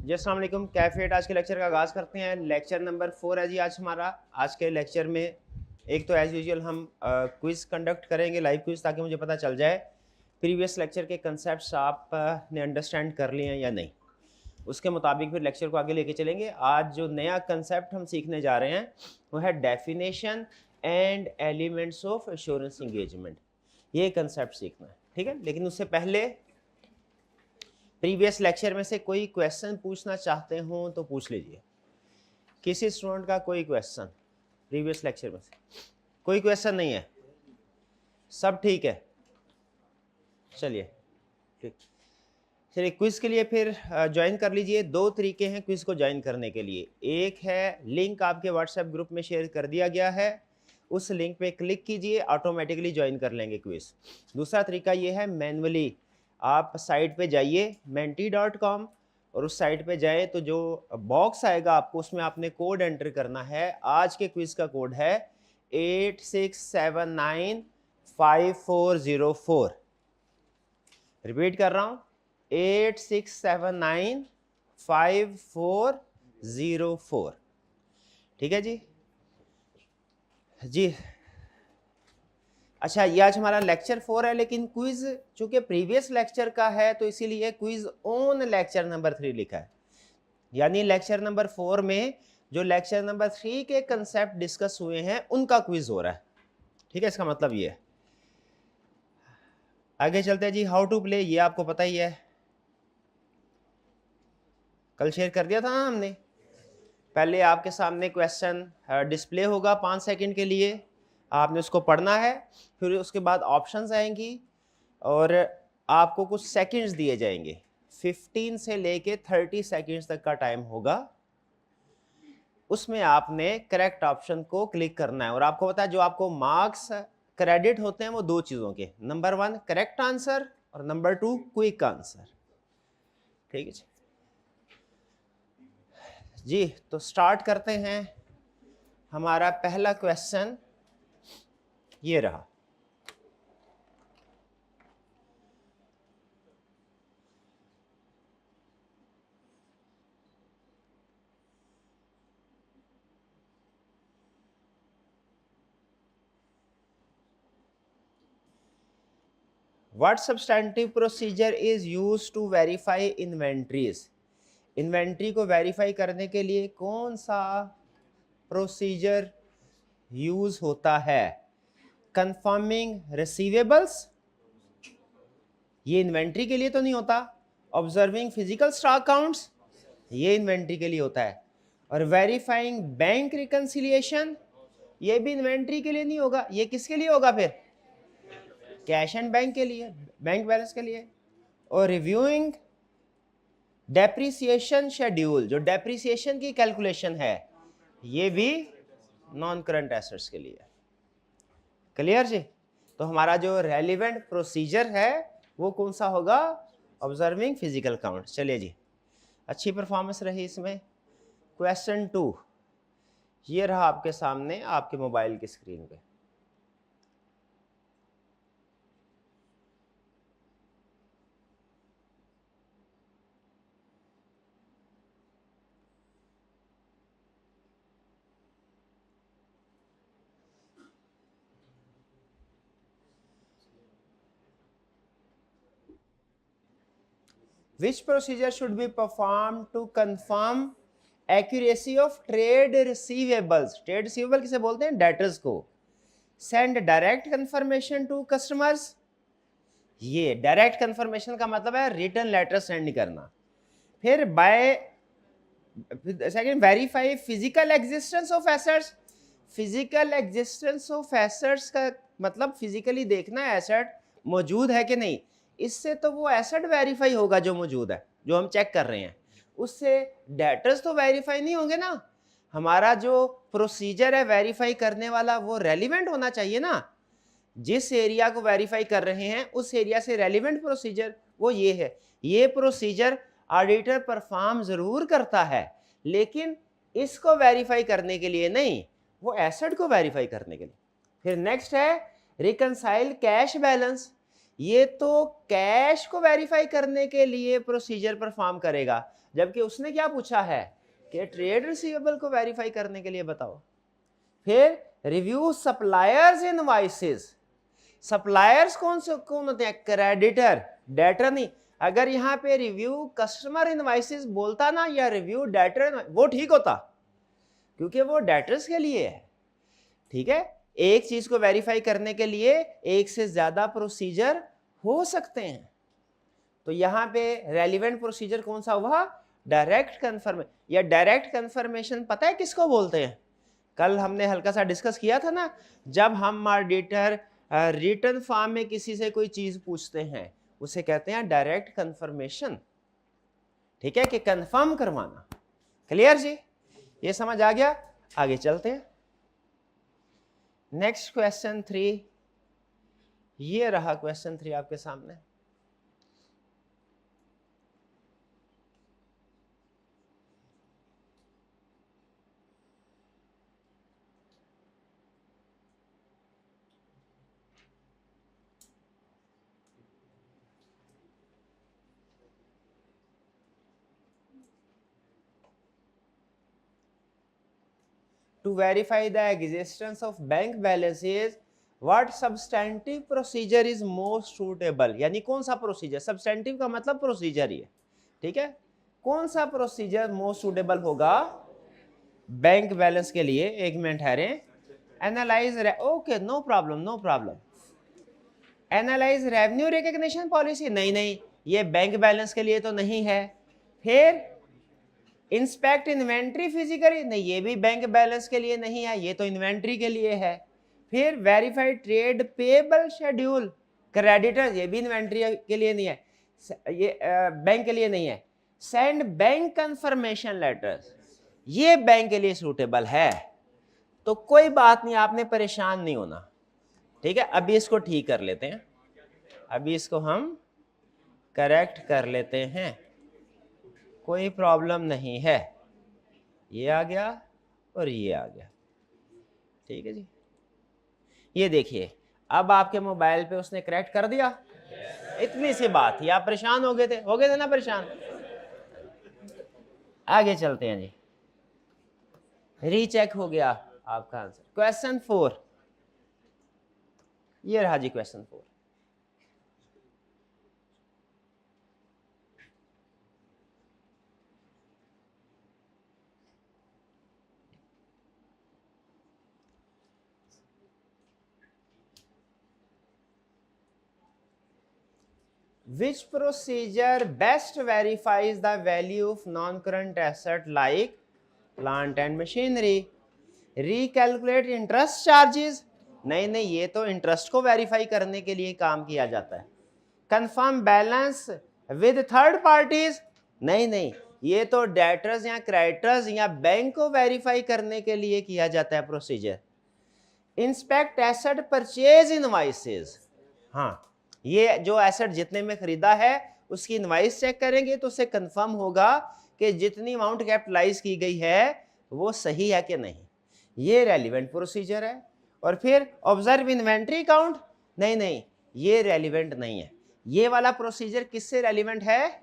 जी अस्सलाम वालेकुम। कैफेट आज के लेक्चर का आगाज़ करते हैं। लेक्चर नंबर 4 है जी आज हमारा। आज के लेक्चर में एक तो एज़ यूजुअल हम क्विज़ कंडक्ट करेंगे, लाइव क्विज़, ताकि मुझे पता चल जाए प्रीवियस लेक्चर के कंसेप्ट्स आप ने अंडरस्टैंड कर लिए हैं या नहीं। उसके मुताबिक फिर लेक्चर को आगे लेके चलेंगे। आज जो नया कंसेप्ट हम सीखने जा रहे हैं वो है definition and elements of assurance engagement. ये कंसेप्ट सीखना है, ठीक है। लेकिन उससे पहले प्रीवियस लेक्चर में से कोई क्वेश्चन पूछना चाहते हो तो पूछ लीजिए। किसी स्टूडेंट का कोई क्वेश्चन प्रीवियस लेक्चर में से? कोई क्वेश्चन नहीं है, सब ठीक है। चलिए ठीक, चलिए क्विज़ के लिए फिर ज्वाइन कर लीजिए। दो तरीके हैं क्विज़ को ज्वाइन करने के लिए। एक है लिंक आपके व्हाट्सएप ग्रुप में शेयर कर दिया गया है, उस लिंक पे क्लिक कीजिए, ऑटोमेटिकली ज्वाइन कर लेंगे क्विज़। दूसरा तरीका ये है मैनुअली आप साइट पे जाइए menti.com और उस साइट पे जाए तो जो बॉक्स आएगा आपको उसमें आपने कोड एंटर करना है। आज के क्विज़ का कोड है 86795404। रिपीट कर रहा हूँ 86795404। ठीक है जी जी। अच्छा, ये आज हमारा लेक्चर 4 है, लेकिन क्विज चूंकि प्रीवियस लेक्चर का है तो इसीलिए क्विज ऑन लेक्चर नंबर 3 लिखा है। यानी लेक्चर नंबर 4 में जो लेक्चर नंबर 3 के कंसेप्ट डिस्कस हुए हैं उनका क्विज हो रहा है, ठीक है। इसका मतलब ये है। आगे चलते हैं जी। हाउ टू प्ले ये आपको पता ही है, कल शेयर कर दिया था ना हमने। पहले आपके सामने क्वेश्चन डिस्प्ले होगा 5 सेकंड के लिए, आपने उसको पढ़ना है, फिर उसके बाद ऑप्शंस आएंगी और आपको कुछ सेकंड्स दिए जाएंगे। 15 से लेके 30 सेकंड्स तक का टाइम होगा, उसमें आपने करेक्ट ऑप्शन को क्लिक करना है। और आपको पता है जो आपको मार्क्स क्रेडिट होते हैं वो दो चीज़ों के, नंबर 1 करेक्ट आंसर और नंबर 2 क्विक आंसर, ठीक है जी। तो स्टार्ट करते हैं। हमारा पहला क्वेश्चन ये रहा। What substantive procedure is used to verify inventories? Inventory को वेरीफाई करने के लिए कौन सा प्रोसीजर यूज होता है? कंफर्मिंग रिसीवेबल्स, ये इन्वेंट्री के लिए तो नहीं होता। ऑब्जर्विंग फिजिकल स्टॉक अकाउंट्स, ये इन्वेंट्री के लिए होता है। और वेरीफाइंग बैंक रिकंसिलिएशन, ये भी इन्वेंट्री के लिए नहीं होगा। ये किसके लिए होगा फिर? कैश एंड बैंक के लिए, बैंक बैलेंस के लिए। और रिव्यूइंग डेप्रिसिएशन शेड्यूल, जो डेप्रिसिएशन की कैलकुलेशन है, ये भी नॉन करंट एसेट्स के लिए। क्लियर जी? तो हमारा जो रेलिवेंट प्रोसीजर है वो कौन सा होगा? Observing physical account. चलिए जी, अच्छी परफॉर्मेंस रही इसमें। क्वेश्चन 2 ये रहा आपके सामने, आपके मोबाइल की स्क्रीन पे। Which procedure should be performed to confirm accuracy of trade receivables? Trade receivable किसे बोलते हैं? डेटर्स को। Send direct confirmation to customers, ये डायरेक्ट कंफर्मेशन का मतलब है रिटर्न लेटर सेंड करना। फिर by second verify physical existence of assets. Physical existence of assets का मतलब फिजिकली देखना है एसेट मौजूद है कि नहीं। इससे तो वो एसेट वेरीफाई होगा जो मौजूद है, जो हम चेक कर रहे हैं। उससे डेटर्स तो वेरीफाई नहीं होंगे ना। हमारा जो प्रोसीजर है वेरीफाई करने वाला वो रेलिवेंट होना चाहिए ना। जिस एरिया को वेरीफाई कर रहे हैं उस एरिया से रेलिवेंट प्रोसीजर वो ये है। ये प्रोसीजर ऑडिटर परफॉर्म जरूर करता है, लेकिन इसको वेरीफाई करने के लिए नहीं, वो एसेट को वेरीफाई करने के लिए। फिर नेक्स्ट है रिकंसाइल कैश बैलेंस। ये तो कैश को वेरीफाई करने के लिए प्रोसीजर परफॉर्म करेगा, जबकि उसने क्या पूछा है कि ट्रेड रिसीवेबल को वेरीफाई करने के लिए बताओ। फिर रिव्यू सप्लायर्स इनवॉइसेस, सप्लायर्स कौन होते हैं? क्रेडिटर, डेटर नहीं। अगर यहाँ पे रिव्यू कस्टमर इनवॉइसेस बोलता ना या रिव्यू डेटर, वो ठीक होता, क्योंकि वो डेटर्स के लिए है। ठीक है, एक चीज को वेरीफाई करने के लिए एक से ज्यादा प्रोसीजर हो सकते हैं। तो यहाँ पे रेलिवेंट प्रोसीजर कौन सा हुआ? Direct confirmation. या डायरेक्ट कन्फर्मेशन पता है किसको बोलते हैं? कल हमने हल्का सा डिस्कस किया था ना, जब हम ऑडिटर रिटर्न फॉर्म में किसी से कोई चीज पूछते हैं उसे कहते हैं डायरेक्ट कन्फर्मेशन। ठीक है, कि कंफर्म करवाना। क्लियर जी? ये समझ आ गया? आगे चलते हैं। नेक्स्ट क्वेश्चन 3, ये रहा क्वेश्चन 3 आपके सामने। To verify the existence of bank balances, what substantive procedure is most suitable? यानी कौन सा प्रोसीजर, सब्सटेंटिव का मतलब प्रोसीजर ही है। ठीक है, कौन सा प्रोसीजर मोस्ट सुटेबल होगा बैंक बैलेंस के लिए? एक मिनट ठहरे, analyse, okay no problem no problem. Analyse revenue recognition policy, नहीं, ये बैंक बैलेंस के लिए तो नहीं है। फिर इंस्पेक्ट इन्वेंट्री फिजिकली, नहीं ये भी बैंक बैलेंस के लिए नहीं है, ये तो इन्वेंट्री के लिए है। फिर verified trade payable schedule creditors, ये भी इन्वेंट्री के लिए नहीं है, ये बैंक के लिए नहीं है। सेंड बैंक कंफर्मेशन लेटर्स, ये बैंक के लिए सूटेबल है। तो कोई बात नहीं, आपने परेशान नहीं होना। ठीक है, अभी इसको ठीक कर लेते हैं, अभी इसको हम करेक्ट कर लेते हैं, कोई प्रॉब्लम नहीं है। ये आ गया और ये आ गया। ठीक है जी, ये देखिए अब आपके मोबाइल पे उसने करेक्ट कर दिया। इतनी सी बात थी, आप परेशान हो गए थे ना परेशान। आगे चलते हैं जी, रीचेक हो गया आपका आंसर। क्वेश्चन 4, ये रहा जी question 4। Which procedure best verifies the value of non-current asset like plant and machinery? Recalculate interest charges, नहीं, ये तो इंटरेस्ट को वेरीफाई करने के लिए काम किया जाता है। Confirm balance with third parties, नहीं, ये तो डेटर्स या क्रेडिटर्स या बैंक को वेरीफाई करने के लिए किया जाता है procedure. Inspect asset purchase invoices, हाँ ये जो एसेट जितने में खरीदा है उसकी इनवाइस चेक करेंगे तो उससे कंफर्म होगा कि जितनी अमाउंट कैपिटलाइज की गई है वो सही है कि नहीं, ये रेलिवेंट प्रोसीजर है। और फिर ऑब्जर्व इन्वेंट्री काउंट, नहीं, ये रेलिवेंट नहीं है। ये वाला प्रोसीजर किससे रेलिवेंट है?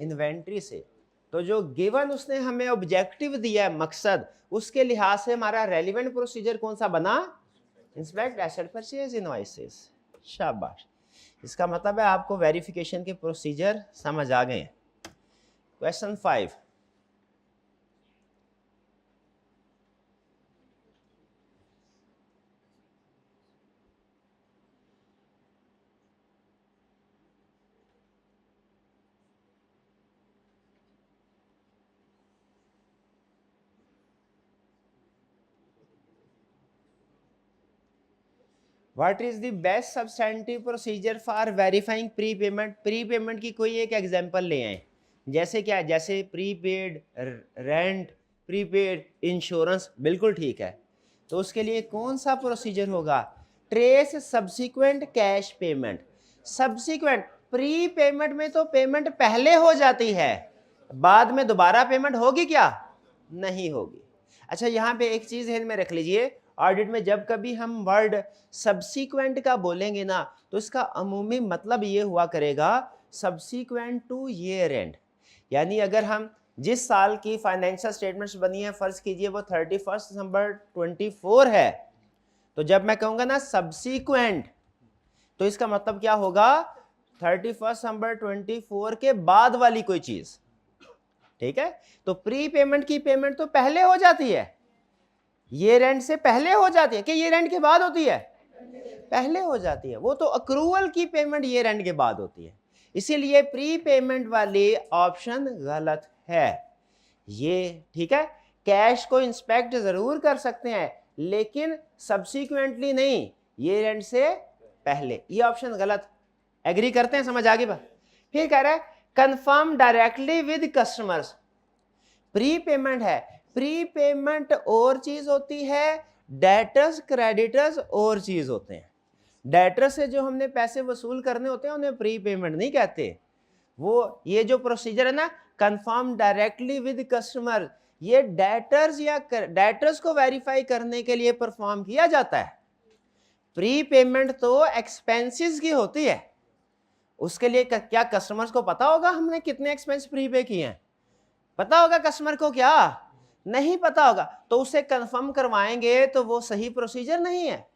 इन्वेंट्री से। तो जो गिवन उसने हमें ऑब्जेक्टिव दिया है, मकसद, उसके लिहाज से हमारा रेलिवेंट प्रोसीजर कौन सा बना? Inspect asset purchase invoices. शाबाश, इसका मतलब है आपको वेरिफिकेशन के प्रोसीजर समझ आ गए। Question 5, what is the best substantive procedure for verifying pre payment? Pre payment की कोई एक एग्जांपल ले आए, जैसे क्या, जैसे प्रीपेड रेंट, प्रीपेड इंश्योरेंस, बिल्कुल ठीक है। तो उसके लिए कौन सा प्रोसीजर होगा? Trace subsequent cash payment. Subsequent, pre payment में तो पेमेंट पहले हो जाती है, बाद में दोबारा पेमेंट होगी क्या? नहीं होगी। अच्छा, यहाँ पे एक चीज ध्यान में रख लीजिए, ऑडिट में जब कभी हम वर्ड सब्सीक्वेंट का बोलेंगे ना, तो इसका अमूमी मतलब ये हुआ करेगा सब्सीक्वेंट टू ईयर एंड। यानी अगर हम जिस साल की फाइनेंशियल स्टेटमेंट्स बनी है, फर्ज कीजिए वो 31 दिसंबर 24 है, तो जब मैं कहूंगा ना सब्सीक्वेंट, तो इसका मतलब क्या होगा 31 दिसंबर 24 के बाद वाली कोई चीज। ठीक है, तो प्री पेमेंट की पेमेंट तो पहले हो जाती है, ईयर एंड से पहले हो जाती है कि ईयर एंड के बाद होती है? पहले हो जाती है। वो तो अक्रूवल की पेमेंट ईयर एंड के बाद होती है, इसीलिए प्री पेमेंट वाली ऑप्शन गलत है ये। ठीक है, कैश को इंस्पेक्ट जरूर कर सकते हैं लेकिन सब्सिक्वेंटली नहीं, ईयर एंड से पहले, ये ऑप्शन गलत। एग्री करते हैं? समझ आ गई बात? फिर कह रहा है confirm directly with customers. Pre payment है, प्री पेमेंट और चीज होती है, डेटर्स क्रेडिटर्स और चीज होते हैं। डेटर्स से जो हमने पैसे वसूल करने होते हैं उन्हें प्री पेमेंट नहीं कहते। वो ये जो प्रोसीजर है ना कंफर्म डायरेक्टली विद कस्टमर, ये डेटर्स या डेटर्स को वेरीफाई करने के लिए परफॉर्म किया जाता है। प्री पेमेंट तो एक्सपेंसेस की होती है, उसके लिए क्या कस्टमर्स को पता होगा हमने कितने एक्सपेंस प्री पे किए हैं? पता होगा कस्टमर को? क्या नहीं पता होगा, तो उसे कंफर्म करवाएंगे तो वो सही प्रोसीजर नहीं है।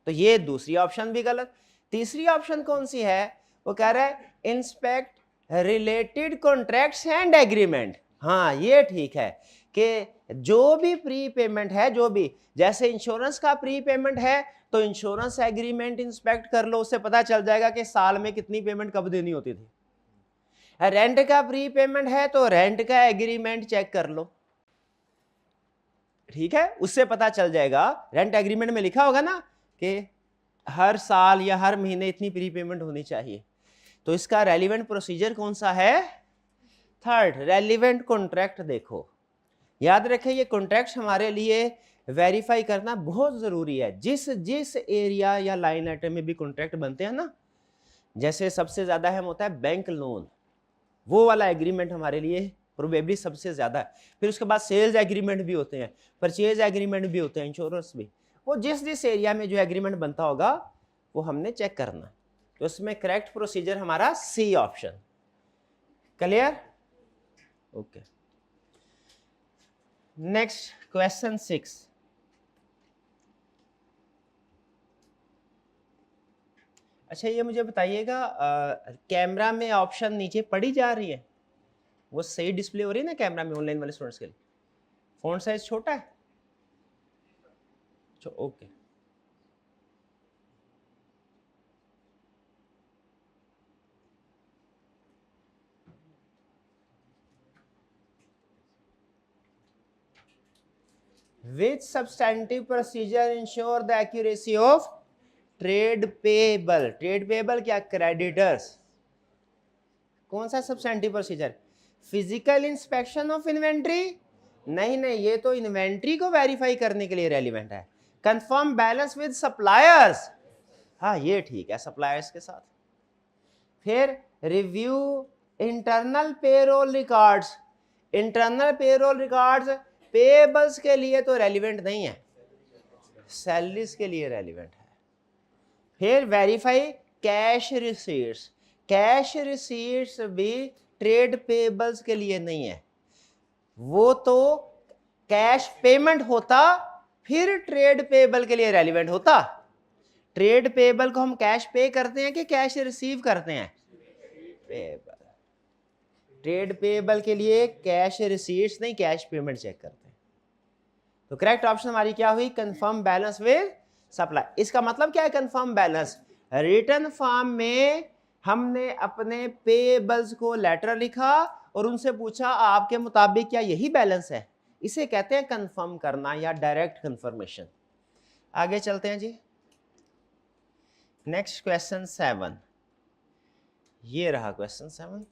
तो ये दूसरी ऑप्शन भी गलत। तीसरी ऑप्शन कौन सी है? वो कह रहा है inspect related contracts and agreement. हाँ ये ठीक है कि जो भी प्री पेमेंट है, जो भी, जैसे इंश्योरेंस का प्री पेमेंट है तो इंश्योरेंस एग्रीमेंट इंस्पेक्ट कर लो, उससे पता चल जाएगा कि साल में कितनी पेमेंट कब देनी होती थी। रेंट का प्री पेमेंट है तो रेंट का एग्रीमेंट चेक कर लो। ठीक है, उससे पता चल जाएगा, रेंट एग्रीमेंट में लिखा होगा ना कि हर साल या हर महीने इतनी प्री पेमेंट होनी चाहिए। तो इसका रेलिवेंट प्रोसीजर कौन सा है? Third, relevant contract. देखो याद रखें, ये कॉन्ट्रैक्ट हमारे लिए वेरीफाई करना बहुत जरूरी है। जिस जिस एरिया या लाइन आइटम में भी कॉन्ट्रैक्ट बनते हैं ना, जैसे सबसे ज्यादा अहम होता है बैंक लोन, वो वाला एग्रीमेंट हमारे लिए प्रोबेबली सबसे ज्यादा है। फिर उसके बाद सेल्स एग्रीमेंट भी होते हैं, परचेज एग्रीमेंट भी होते हैं, इंश्योरेंस भी। वो जिस जिस एरिया में जो एग्रीमेंट बनता होगा वो हमने चेक करना। तो उसमें करेक्ट प्रोसीजर हमारा C option. Clear? Okay, next question 6। अच्छा ये मुझे बताइएगा, कैमरा में ऑप्शन नीचे पढ़ी जा रही है? वो सही डिस्प्ले हो रही है ना कैमरा में ऑनलाइन वाले स्टूडेंट्स के लिए? फॉन्ट साइज छोटा है? Okay. Which substantive procedure ensure the accuracy of trade payable? Trade payable क्या? creditors। कौन सा substantive procedure? Physical inspection of inventory? नहीं नहीं, ये तो इन्वेंट्री को वेरीफाई करने के लिए रेलिवेंट है। कंफर्म बैलेंस विद सप्लायर्स, हाँ ये ठीक है, सप्लायर्स के साथ। फिर review internal payroll records. Internal payroll records payables के लिए तो रेलिवेंट नहीं है, सैलरीज के लिए रेलिवेंट है। फिर verify cash receipts. Cash receipts भी ट्रेड पेबल्स के लिए नहीं है, वो तो कैश पेमेंट होता फिर ट्रेड पेबल के लिए रेलिवेंट होता। ट्रेड पेबल को हम कैश पे करते हैं कि कैश रिसीव करते हैं? पेबल। ट्रेड पेबल के लिए कैश रिसीट्स नहीं, कैश पेमेंट चेक करते हैं। तो करेक्ट ऑप्शन हमारी क्या हुई? Confirm balance with supply. इसका मतलब क्या है कंफर्म बैलेंस? रिटर्न फॉर्म में हमने अपने पेबल्स को लेटर लिखा और उनसे पूछा आपके मुताबिक क्या यही बैलेंस है, इसे कहते हैं कंफर्म करना या डायरेक्ट कंफर्मेशन। आगे चलते हैं जी, नेक्स्ट क्वेश्चन 7। ये रहा question 7।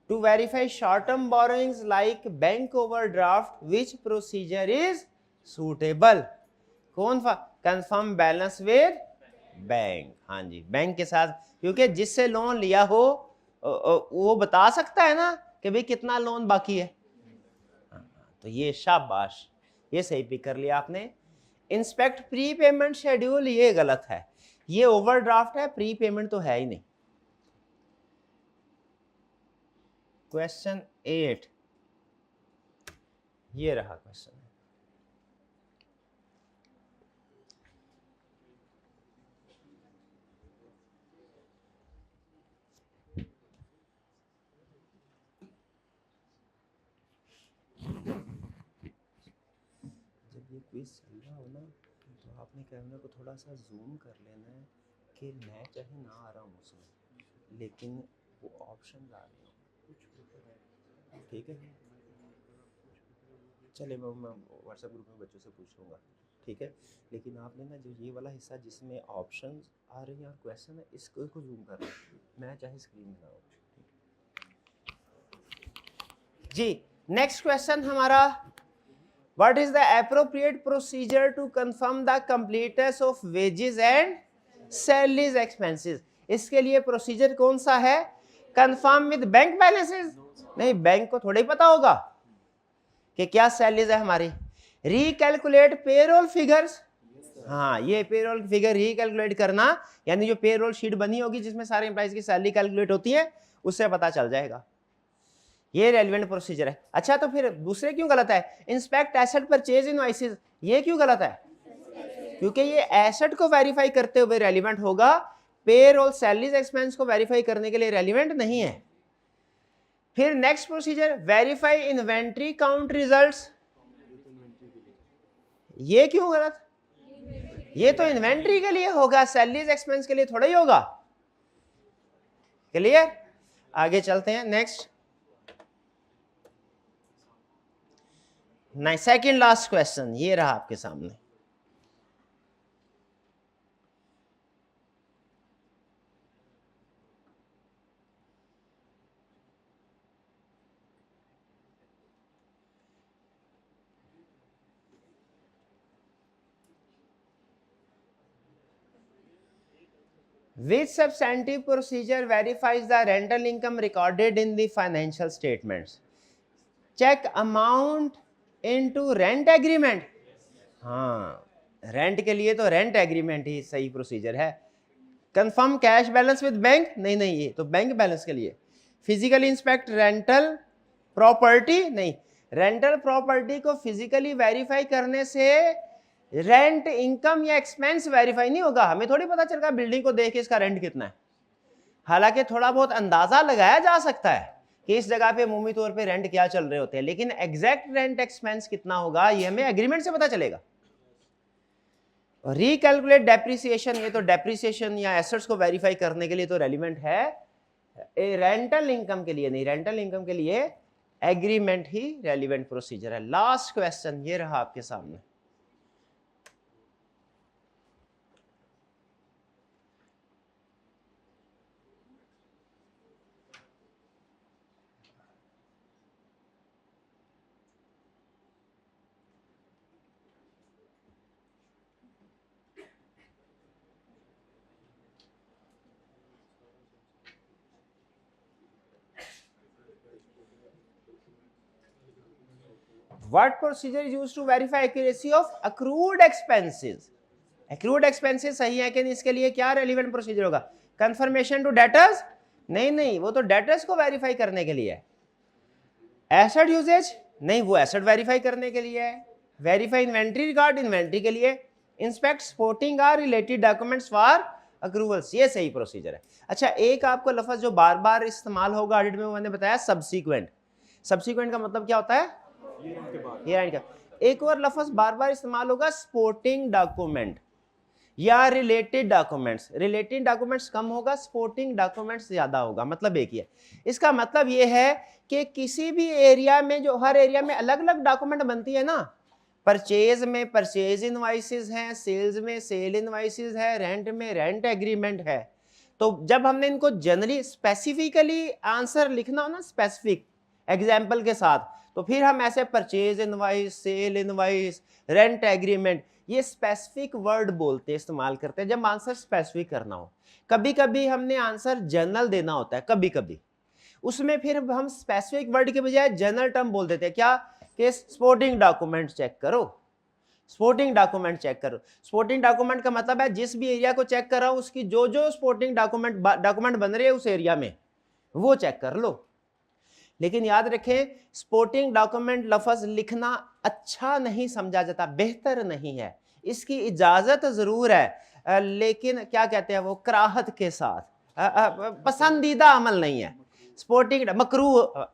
To verify short term borrowings like bank overdraft, which procedure is suitable? कौन कंफर्म बैलेंस विद बैंक। हाँ जी, बैंक के साथ, क्योंकि जिससे लोन लिया हो वो बता सकता है ना कि भाई कितना लोन बाकी है। तो ये शाबाश, ये सही पिक कर लिया आपने। इंस्पेक्ट प्री पेमेंट शेड्यूल, ये गलत है, ये ओवरड्राफ्ट है, प्री पेमेंट तो है ही नहीं। क्वेश्चन 8, ये रहा क्वेश्चन। जब ये क्विज चल रहा हो ना, तो आपने कैमरा को थोड़ा सा जूम कर लेना है कि मैं चाहे ना आ रहा हूँ उसमें, लेकिन वो ऑप्शन आ रहे हो, ठीक है? चले मैं व्हाट्सएप ग्रुप में बच्चों से पूछ लूँगा, ठीक है? लेकिन आपने ना जो ये वाला हिस्सा जिसमें ऑप्शन आ रही हैं और क्वेश्चन है, इसको जूम करना, मैं चाहे स्क्रीन में ना हो। जी नेक्स्ट क्वेश्चन हमारा, what is the appropriate procedure to confirm the completeness of wages and salaries expenses? इसके लिए प्रोसीजर कौन सा है? Confirm with bank balances? नहीं, बैंक को थोड़ा ही पता होगा कि क्या सैलरीज है हमारी। रिकैलकुलेट पेरोल फिगर्स, हाँ ये पेरोल फिगर रिकैलकुलेट करना, यानी जो पेरोल शीट बनी होगी जिसमें सारे एम्प्लॉइज की सैलरी कैलकुलेट होती है, उससे पता चल जाएगा। ये रेलिवेंट प्रोसीजर है। अच्छा तो फिर दूसरे क्यों गलत है? इंस्पेक्ट एसेट परचेज इनवॉइसेस, ये क्यों गलत है? क्योंकि ये एसेट को वेरीफाई करते हुए रेलिवेंट होगा, पेरोल सैलरीज एक्सपेंस को वेरीफाई करने के लिए रेलिवेंट नहीं है। फिर next procedure, verify inventory count results, ये क्यों गलत? ये तो इन्वेंट्री के लिए होगा, सैलरीज एक्सपेंस के लिए थोड़ा ही होगा। क्लियर? आगे चलते हैं। नेक्स्ट नहीं, सेकंड लास्ट क्वेश्चन ये रहा आपके सामने। Which substantive procedure verifies the rental income recorded in the financial statements? Check amount into rent agreement. हाँ, रेंट के लिए तो रेंट एग्रीमेंट ही सही प्रोसीजर है। Confirm cash balance with bank, नहीं नहीं, ये तो बैंक बैलेंस के लिए। फिजिकली इंस्पेक्ट रेंटल प्रॉपर्टी, नहीं, रेंटल प्रॉपर्टी को फिजिकली वेरीफाई करने से रेंट इनकम या एक्सपेंस वेरीफाई नहीं होगा। हमें थोड़ी पता चल रहा बिल्डिंग को देख के इसका रेंट कितना है, हालांकि थोड़ा बहुत अंदाजा लगाया जा सकता है कि इस जगह पे अमूमी तौर पे रेंट क्या चल रहे होते हैं, लेकिन एग्जैक्ट रेंट एक्सपेंस कितना होगा ये हमें एग्रीमेंट से पता चलेगा। रिकैलकुलेट डेप्रिसिएशन, ये तो डेप्रिसिएशन या एसेट्स को वेरीफाई करने के लिए तो रेलिवेंट है, रेंटल इनकम के लिए नहीं। रेंटल इनकम के लिए एग्रीमेंट ही रेलिवेंट प्रोसीजर है। लास्ट क्वेश्चन ये रहा आपके सामने। What procedure is used to verify accuracy of accrued expenses? Accrued expenses सही है कि नहीं, इसके लिए क्या रेलिवेंट प्रोसीजर होगा? कंफर्मेशन टू डेटर्स, नहीं नहीं, वो तो डेटर्स को वेरीफाई करने के लिए है। एसेट यूजेज, नहीं, वो एसेट वेरीफाई करने के लिए है। वेरीफाई इन्वेंट्री रिकॉर्ड, इन्वेंट्री के लिए। Inspect supporting or related documents for accruals, ये सही प्रोसीजर है। अच्छा, एक आपको लफ्ज जो बार बार इस्तेमाल होगा ऑडिट में, वो मैंने बताया सब्सीक्वेंट। सब्सीक्वेंट का मतलब क्या होता है? ये एक और लफ्ज बार बार इस्तेमाल होगा, सपोर्टिंग डॉक्यूमेंट या रिलेटेड डॉक्यूमेंट्स। रिलेटेड डॉक्यूमेंट्स कम होगा, सपोर्टिंग डॉक्यूमेंट्स ज्यादा होगा, मतलब एक ही है। इसका मतलब ये है कि किसी भी एरिया में, जो हर एरिया में अलग अलग डॉक्यूमेंट बनती है ना, परचेज में परचेज इनवाइसेस हैं, सेल्स में सेल इनवाइसेस है, रेंट में रेंट एग्रीमेंट है, तो जब हमने इनको जनरली स्पेसिफिकली आंसर लिखना हो ना, स्पेसिफिक एग्जाम्पल के साथ, तो फिर हम ऐसे purchase invoice, cell invoice, rent agreement, ये स्पेसिफिक वर्ड बोलते हैं, इस्तेमाल करते हैं जब आंसर स्पेसिफिक करना हो। कभी कभी हमने आंसर जनरल देना होता है, कभी कभी उसमें फिर हम स्पेसिफिक वर्ड के बजाय जनरल टर्म बोल देते हैं। क्या कि स्पोर्टिंग डॉक्यूमेंट चेक करो, स्पोर्टिंग डॉक्यूमेंट चेक करो। स्पोर्टिंग डॉक्यूमेंट का मतलब है जिस भी एरिया को चेक कर रहा हूं उसकी जो जो स्पोर्टिंग डॉक्यूमेंट बन रहे हैं उस एरिया में, वो चेक कर लो। लेकिन याद रखें, स्पोर्टिंग डॉक्यूमेंट लफ्ज लिखना अच्छा नहीं समझा जाता, बेहतर नहीं है, इसकी इजाजत जरूर है, लेकिन क्या कहते हैं वो, कराहत के साथ, पसंदीदा अमल नहीं है। स्पोर्टिंग मकरूह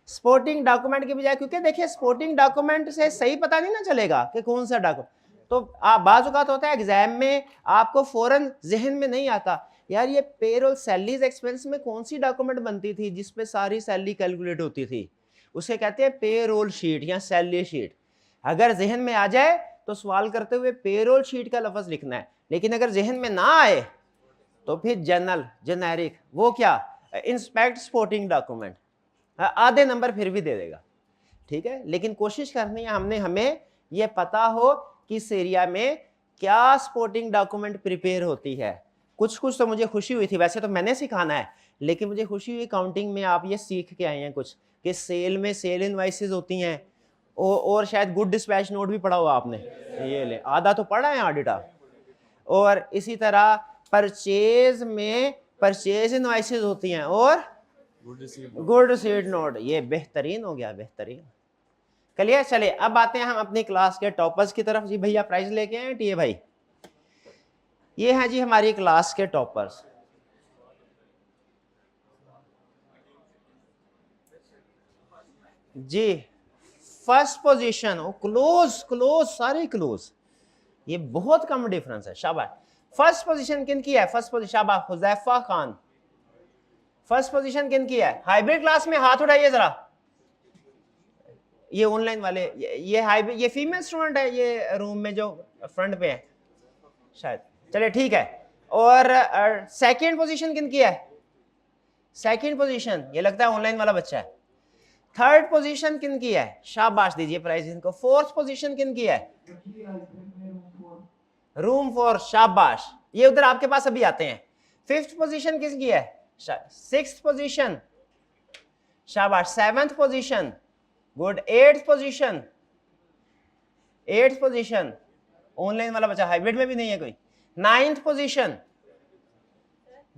स्पोर्टिंग डॉक्यूमेंट के बजाय, क्योंकि देखिए स्पोर्टिंग डॉक्यूमेंट से सही पता नहीं ना चलेगा कि कौन सा डॉक्यूमेंट। तो आप बाज़ औक़ात होता है एग्जाम में आपको फौरन जहन में नहीं आता, यार ये पेरोल सैलरीज एक्सपेंस में कौन सी डॉक्यूमेंट बनती थी जिसपे सारी सैलरी कैलकुलेट होती थी, उसे कहते हैं पेरोल शीट या सैलरी शीट। अगर जहन में आ जाए तो सवाल करते हुए पेरोल शीट का लफ्ज लिखना है, लेकिन अगर जहन में ना आए तो फिर जनरल जेनेरिक, वो क्या, इंस्पेक्ट स्पोर्टिंग डॉक्यूमेंट, आधे नंबर फिर भी दे देगा, ठीक है। लेकिन कोशिश करनी है हमें ये पता हो कि इस एरिया में क्या स्पोर्टिंग डॉक्यूमेंट प्रिपेयर होती है। कुछ कुछ तो मुझे खुशी हुई थी, वैसे तो मैंने सिखाना है, लेकिन मुझे खुशी हुई काउंटिंग में आप ये सीख के आए हैं कुछ, कि सेल में सेल इनवाइसेस होती हैं, और शायद गुड डिस्पैच नोट भी पढ़ा हुआ आपने, ये ले आधा तो पढ़ा है ऑडिटर। और इसी तरह परचेज में परचेज इनवाइसेस होती हैं और गुड रिसीव्ड नोट, ये बेहतरीन हो गया, बेहतरीन। क्लियर। चले अब आते हैं हम अपनी क्लास के टॉपर्स की तरफ। जी भैया प्राइज लेके आए टीए भाई, ये हैं जी हमारी क्लास के टॉपर्स। जी फर्स्ट पोजीशन, क्लोज क्लोज सारे क्लोज, ये बहुत कम डिफरेंस है, शाबाश। फर्स्ट पोजीशन किन की है, फर्स्ट पोजीशन, शाबाश हुजैफा खान। फर्स्ट पोजीशन किन की है, हाइब्रिड क्लास में हाथ उठाइए जरा, ये ऑनलाइन वाले, ये हाइब्रिड, ये फीमेल स्टूडेंट है, ये रूम में जो फ्रंट पे है शायद, चले ठीक है। और सेकंड पोजीशन किन की है, सेकंड पोजीशन ये लगता है ऑनलाइन वाला बच्चा है। थर्ड पोजीशन किन की है, शाबाश दीजिए प्राइज इनको। फोर्थ पोजीशन किन की है, रूम 4, शाबाश, ये उधर आपके पास अभी आते हैं। फिफ्थ पोजीशन किसकी है, सिक्स्थ पोजीशन, शाबाश। Seventh position, good. Eighth position, eighth position online वाला बच्चा, हाइब्रिड में भी नहीं है कोई। Ninth position,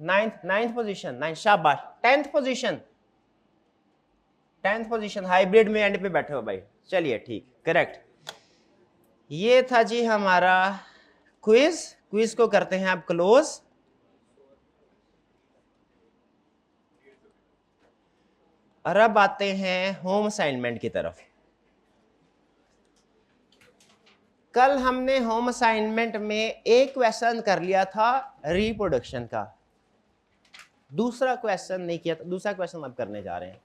ninth position, ninth, शाबाश। Tenth position, tenth position, hybrid में एंड पे बैठे हो भाई, चलिए ठीक, करेक्ट। ये था जी हमारा क्विज। क्विज को करते हैं आप क्लोज। और अब आते हैं होम असाइनमेंट की तरफ। कल हमने होम असाइनमेंट में एक क्वेश्चन कर लिया था रिप्रोडक्शन का, दूसरा क्वेश्चन नहीं किया था, दूसरा क्वेश्चन अब करने जा रहे हैं।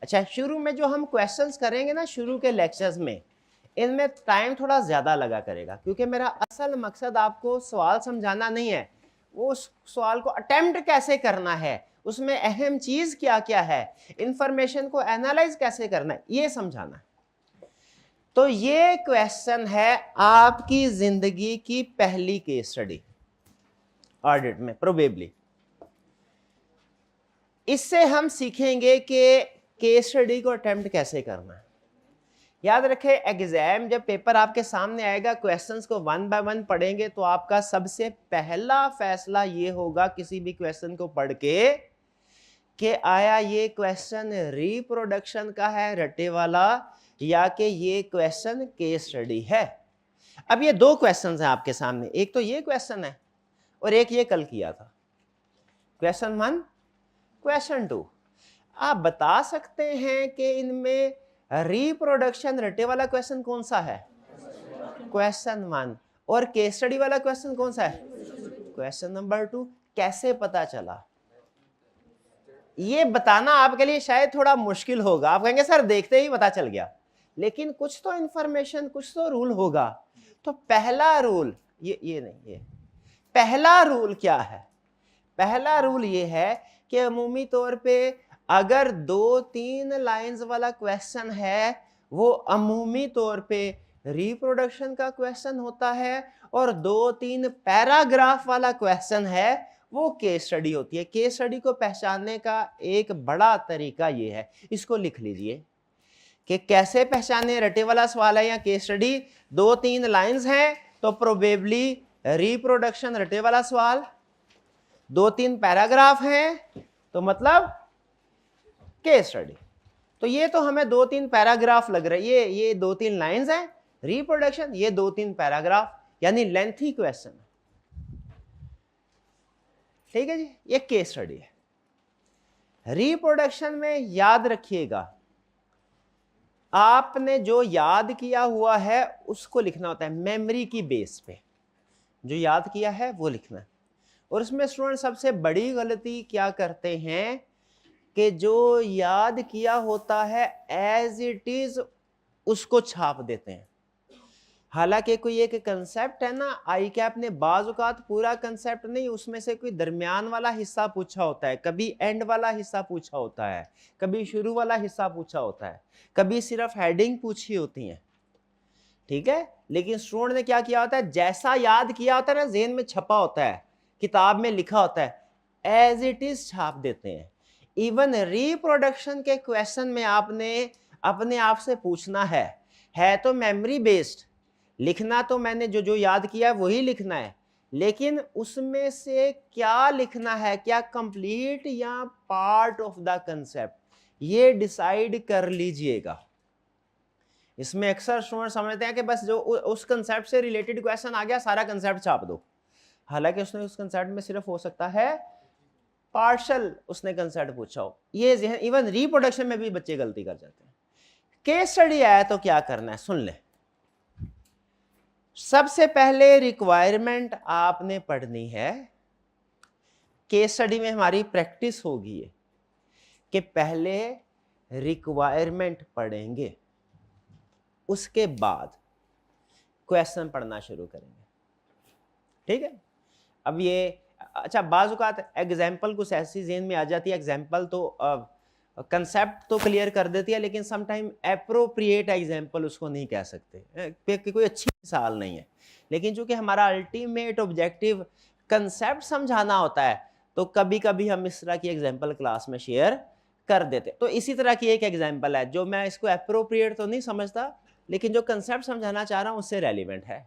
अच्छा, शुरू में जो हम क्वेश्चंस करेंगे ना शुरू के लेक्चर्स में, इनमें टाइम थोड़ा ज़्यादा लगा करेगा, क्योंकि मेरा असल मकसद आपको सवाल समझाना नहीं है, वो उस सवाल को अटेम्प्ट कैसे करना है, उसमें अहम चीज़ क्या क्या है, इंफॉर्मेशन को एनालाइज कैसे करना है, ये समझाना है। तो ये क्वेश्चन है आपकी ज़िंदगी की पहली केस स्टडी ऑडिट में प्रोबेबली। इससे हम सीखेंगे कि केस स्टडी को अटेम्प्ट कैसे करना है। याद रखें, एग्जाम जब पेपर आपके सामने आएगा, क्वेश्चंस को वन बाय वन पढ़ेंगे तो आपका सबसे पहला फैसला ये होगा किसी भी क्वेश्चन को पढ़ के कि आया ये क्वेश्चन रिप्रोडक्शन का है रटे वाला, या कि ये क्वेश्चन केस स्टडी है। अब ये दो क्वेश्चन हैं आपके सामने, एक तो ये क्वेश्चन है और एक ये कल किया था, क्वेश्चन 1, क्वेश्चन 2। आप बता सकते हैं कि इनमें रिप्रोडक्शन रटे वाला क्वेश्चन कौन सा है, क्वेश्चन 1, और केस स्टडी वाला क्वेश्चन कौन सा है, क्वेश्चन नंबर 2। कैसे पता चला, ये बताना आपके लिए शायद थोड़ा मुश्किल होगा, आप कहेंगे सर देखते ही पता चल गया, लेकिन कुछ तो इंफॉर्मेशन, कुछ तो रूल होगा। तो पहला रूल ये नहीं, ये पहला रूल क्या है? पहला रूल ये है कि अमूमी तौर पे अगर 2-3 लाइंस वाला क्वेश्चन है वो अमूमी तौर पे रिप्रोडक्शन का क्वेश्चन होता है, और 2-3 पैराग्राफ वाला क्वेश्चन है वो केस स्टडी होती है। केस स्टडी को पहचानने का एक बड़ा तरीका ये है, इसको लिख लीजिए कि कैसे पहचाने रटे वाला सवाल है या केस स्टडी। 2-3 लाइंस हैं तो प्रोबेबली रिप्रोडक्शन रटे वाला सवाल, 2-3 पैराग्राफ हैं तो मतलब केस स्टडी। तो ये तो हमें 2-3 पैराग्राफ लग रहा है, ये 2-3 लाइंस हैं, रिप्रोडक्शन ये 2-3 पैराग्राफ, यानी लेंथी क्वेश्चन है। ठीक है जी, ये केस स्टडी है। रिप्रोडक्शन में याद रखिएगा आपने जो याद किया हुआ है उसको लिखना होता है, मेमोरी की बेस पे जो याद किया है वो लिखना है। और इसमें स्टूडेंट सबसे बड़ी गलती क्या करते हैं कि जो याद किया होता है एज इट इज उसको छाप देते हैं। हालांकि कोई एक कंसेप्ट है ना, आई कैप ने बाज़ औक़ात पूरा कंसेप्ट नहीं, उसमें से कोई दरमियान वाला हिस्सा पूछा होता है, कभी एंड वाला हिस्सा पूछा होता है, कभी शुरू वाला हिस्सा पूछा होता है, कभी सिर्फ हेडिंग पूछी होती है। ठीक है, लेकिन स्टूडेंट ने क्या किया होता है, जैसा याद किया होता है ना, ज़हन में छपा होता है, किताब में लिखा होता है, एज इट इज छाप देते हैं। इवन रिप्रोडक्शन के क्वेश्चन में आपने अपने आप से पूछना है तो मेमोरी बेस्ड, लिखना तो मैंने जो याद किया है वही लिखना है, लेकिन उसमें से क्या लिखना है, क्या कंप्लीट या पार्ट ऑफ द कंसेप्ट, ये डिसाइड कर लीजिएगा। इसमें अक्सर स्टूडेंट समझते हैं कि बस जो उस कंसेप्ट से रिलेटेड क्वेश्चन आ गया सारा कंसेप्ट छाप दो, हालांकि उसने उस कंसेप्ट में सिर्फ हो सकता है पार्शल उसने कंसेप्ट पूछा हो। ये इवन रिप्रोडक्शन में भी बच्चे गलती कर जाते हैं। केस स्टडी आया तो क्या करना है, सुन ले। सबसे पहले रिक्वायरमेंट आपने पढ़नी है, केस स्टडी में हमारी प्रैक्टिस होगी है कि पहले रिक्वायरमेंट पढ़ेंगे, उसके बाद क्वेश्चन पढ़ना शुरू करेंगे। ठीक है, अब ये अच्छा बाज़ औक़ात एग्जाम्पल कुछ ऐसी ज़हन में आ जाती है, एग्जाम्पल तो कंसेप्ट तो क्लियर कर देती है, लेकिन समटाइम एप्रोप्रिएट एग्जाम्पल उसको नहीं कह सकते, कोई अच्छी मिसाल नहीं है। लेकिन चूंकि हमारा अल्टीमेट ऑब्जेक्टिव कंसेप्ट समझाना होता है तो कभी कभी हम इस तरह की एग्जाम्पल क्लास में शेयर कर देते। तो इसी तरह की एक एग्जाम्पल है जो मैं इसको एप्रोप्रिएट तो नहीं समझता, लेकिन जो कंसेप्ट समझाना चाह रहा हूँ उससे रेलिवेंट है।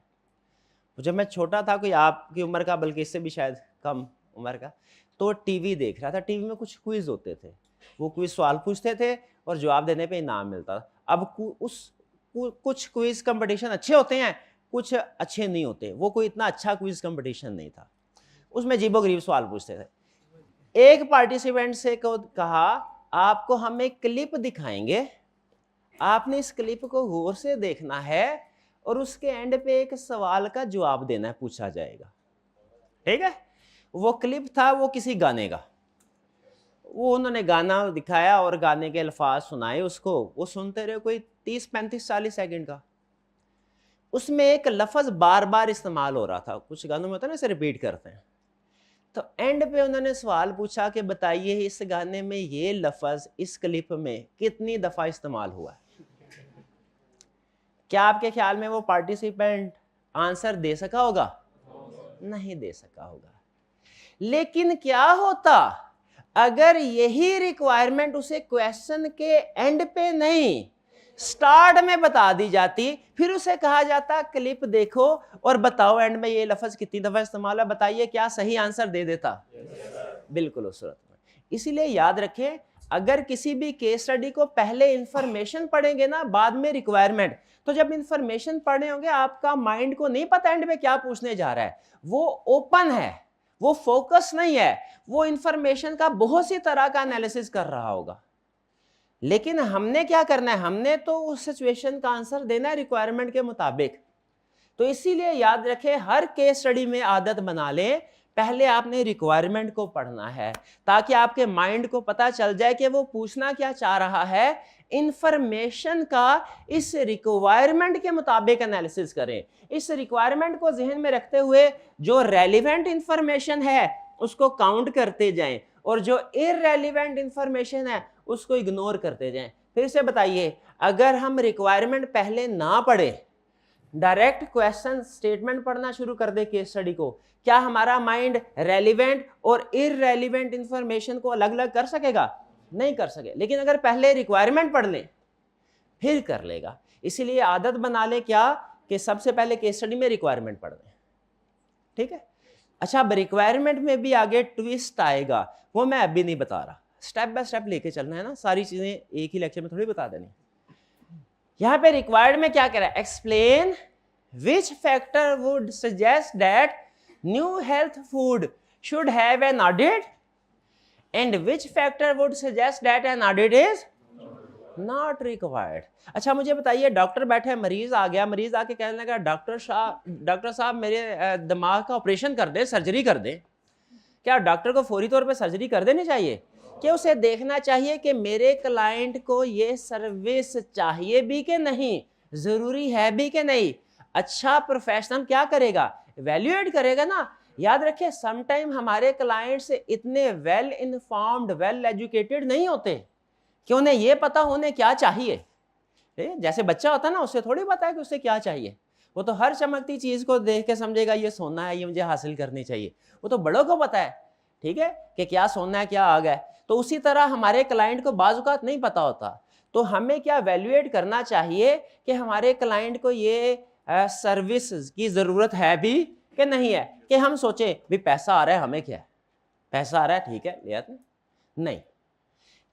जब मैं छोटा था, कोई आपकी उम्र का बल्कि इससे भी शायद कम उम्र का, तो टीवी देख रहा था, टीवी में कुछ क्विज होते थे, वो क्विज सवाल पूछते थे और जवाब देने पे इनाम मिलता था। अब कुछ क्विज कंपटीशन अच्छे होते हैं, कुछ अच्छे नहीं होते, वो कोई इतना अच्छा क्विज कंपटीशन नहीं था, उसमें अजीबोगरीब सवाल पूछते थे। एक पार्टिसिपेंट से कहा आपको हम एक क्लिप दिखाएंगे, आपने इस क्लिप को गौर से देखना है और उसके एंड पे एक सवाल का जवाब देना है, पूछा जाएगा। ठीक है, वो क्लिप था वो किसी गाने का, वो उन्होंने गाना दिखाया और गाने के अल्फाज सुनाए उसको, वो सुनते रहे कोई 30-35-40 सेकंड का। उसमें एक लफ्ज बार बार इस्तेमाल हो रहा था, कुछ गानों में होता है ना इसे रिपीट करते हैं। तो एंड पे उन्होंने सवाल पूछा कि बताइए इस गाने में ये लफ्ज इस क्लिप में कितनी दफा इस्तेमाल हुआ है। क्या आपके ख्याल में वो पार्टिसिपेंट आंसर दे सका होगा? नहीं दे सका होगा। लेकिन क्या होता अगर यही रिक्वायरमेंट उसे क्वेश्चन के एंड पे नहीं स्टार्ट में बता दी जाती, फिर उसे कहा जाता क्लिप देखो और बताओ एंड में ये लफ्ज कितनी दफा इस्तेमाल है, बताइए, क्या सही आंसर दे देता? बिल्कुल उस सूरत में। इसीलिए याद रखें, अगर किसी भी केस स्टडी को पहले इंफॉर्मेशन पढ़ेंगे ना, बाद में रिक्वायरमेंट, तो जब इंफॉर्मेशन पढ़े होंगे आपका माइंड को नहीं पता एंड में क्या पूछने जा रहा है, वो ओपन है, वो फोकस नहीं है, वो इंफॉर्मेशन का बहुत सी तरह का एनालिसिस कर रहा होगा। लेकिन हमने क्या करना है, हमने तो उस सिचुएशन का आंसर देना है रिक्वायरमेंट के मुताबिक। तो इसीलिए याद रखें, हर केस स्टडी में आदत बना लें, पहले आपने रिक्वायरमेंट को पढ़ना है ताकि आपके माइंड को पता चल जाए कि वो पूछना क्या चाह रहा है। इंफॉर्मेशन का इस रिक्वायरमेंट के मुताबिक एनालिसिस करें। इस रिक्वायरमेंट को जहन में रखते हुए जो रेलिवेंट इंफॉर्मेशन है उसको काउंट करते जाएं और जो इररेलेवेंट इंफॉर्मेशन है उसको इग्नोर करते जाएं। फिर से बताइए, अगर हम रिक्वायरमेंट पहले ना पढ़े, डायरेक्ट क्वेश्चन स्टेटमेंट पढ़ना शुरू कर दे केस स्टडी को, क्या हमारा माइंड रेलिवेंट और इररेलेवेंट इंफॉर्मेशन को अलग अलग कर सकेगा? नहीं कर सके। लेकिन अगर पहले रिक्वायरमेंट पढ़ लें फिर कर लेगा। इसीलिए आदत बना ले क्या कि सबसे पहले केस स्टडी में रिक्वायरमेंट पढ़ लें। ठीक है? अच्छा, अब रिक्वायरमेंट में भी आगे ट्विस्ट आएगा, वो मैं अभी नहीं बता रहा, स्टेप बाय स्टेप लेके चलना है ना, सारी चीजें एक ही लेक्चर में थोड़ी बता देनी। यहां पे रिक्वायर्ड में क्या कह रहा है? Explain which factor would suggest that new health food should have an audit and which factor would suggest that an audit is not required. अच्छा मुझे बताइए, डॉक्टर बैठे, मरीज आ गया, मरीज आके कहने लगा डॉक्टर साहब मेरे दिमाग का ऑपरेशन कर दे, सर्जरी कर दे। क्या डॉक्टर को फौरी तौर पे सर्जरी कर देनी चाहिए? कि उसे देखना चाहिए कि मेरे क्लाइंट को ये सर्विस चाहिए भी कि नहीं, जरूरी है भी कि नहीं? अच्छा प्रोफेशनल क्या करेगा? इवैल्यूएट करेगा ना। याद रखिए, समटाइम हमारे क्लाइंट से इतने वेल इन्फॉर्म्ड, वेल एजुकेटेड नहीं होते कि उन्हें ये पता होने क्या चाहिए। जैसे बच्चा होता है ना, उसे थोड़ी पता है कि उसे क्या चाहिए। वो तो हर चमकती चीज को देख के समझेगा ये सोना है, ये मुझे हासिल करनी चाहिए। वो तो बड़ों को पता है, ठीक है, कि क्या सोना है, क्या आग है। तो उसी तरह हमारे क्लाइंट को बाज़ औक़ात नहीं पता होता। तो हमें क्या वैल्यूएट करना चाहिए कि हमारे क्लाइंट को ये सर्विस की ज़रूरत है भी कि नहीं है। कि हम सोचें भी पैसा आ रहा है, हमें क्या है, पैसा आ रहा है ठीक है ले आते, नहीं।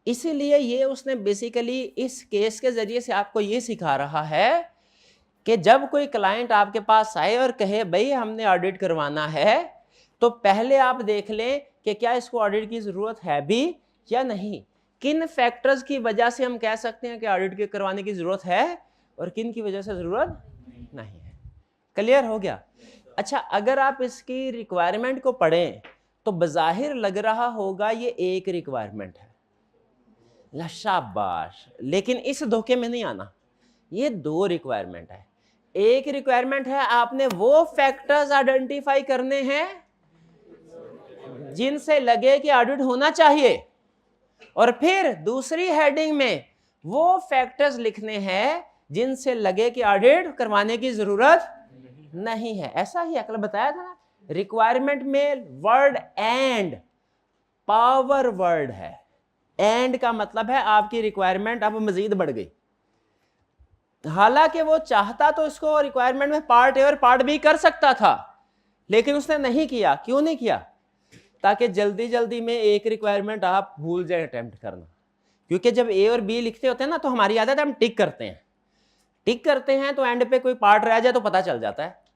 इसीलिए ये उसने बेसिकली इस केस के ज़रिए से आपको ये सिखा रहा है कि जब कोई क्लाइंट आपके पास आए और कहे भाई हमने ऑडिट करवाना है, तो पहले आप देख लें कि क्या इसको ऑडिट की ज़रूरत है भी या नहीं। किन फैक्टर्स की वजह से हम कह सकते हैं कि ऑडिट के करवाने की ज़रूरत है और किन की वजह से ज़रूरत नहीं है। क्लियर हो गया? अच्छा, अगर आप इसकी रिक्वायरमेंट को पढ़ें तो बज़ाहिर लग रहा होगा ये एक रिक्वायरमेंट है, शाबाश, लेकिन इस धोखे में नहीं आना, ये दो रिक्वायरमेंट है। एक रिक्वायरमेंट है आपने वो फैक्टर्स आइडेंटिफाई करने हैं जिनसे लगे कि ऑडिट होना चाहिए, और फिर दूसरी हेडिंग में वो फैक्टर्स लिखने हैं जिनसे लगे कि ऑडिट करवाने की जरूरत नहीं है। ऐसा ही अकल बताया था ना। रिक्वायरमेंट में वर्ड एंड पावर वर्ड है। एंड का मतलब है आपकी रिक्वायरमेंट अब मजीद बढ़ गई। हालांकि वो चाहता तो इसको रिक्वायरमेंट में पार्ट ए और पार्ट बी कर सकता था, लेकिन उसने नहीं किया। क्यों नहीं किया? ताकि जल्दी जल्दी में एक रिक्वायरमेंट आप भूल जाए अटेम्प्ट करना। क्योंकि जब ए और बी लिखते होते हैं ना, तो हमारी आदत है हम टिक करते हैं। टिक करते हैं तो एंड पे कोई पार्ट रह जाए तो पता चल जाता है।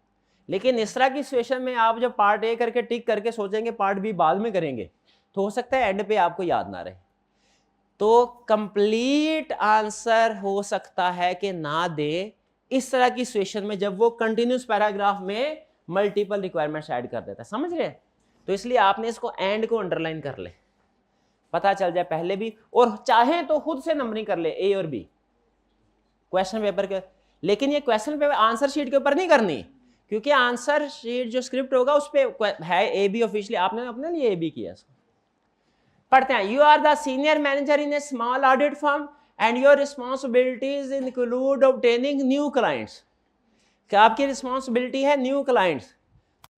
लेकिन इस तरह की सिचुएशन में आप जब पार्ट ए करके टिक करके सोचेंगे पार्ट बी बाद में करेंगे, तो हो सकता है एंड पे आपको याद ना रहे। तो कंप्लीट आंसर हो सकता है कि ना दे इस तरह की सिचुएशन में, जब वो कंटिन्यूस पैराग्राफ में मल्टीपल रिक्वायरमेंट्स ऐड कर देता है। समझ रहे हैं? तो इसलिए आपने इसको एंड को अंडरलाइन कर ले, पता चल जाए पहले भी, और चाहे तो खुद से नंबरिंग कर ले ए और बी क्वेश्चन पेपर के। लेकिन ये क्वेश्चन पेपर आंसर शीट के ऊपर नहीं करनी, क्योंकि आंसर शीट जो स्क्रिप्ट होगा उस पर है ए बी ऑफिशियली, आपने अपने लिए ए बी किया। पढ़ते हैं। You are the senior manager in a small audit firm and your responsibilities include obtaining new clients. क्या आपकी रिस्पॉन्सिबिलिटी है new clients.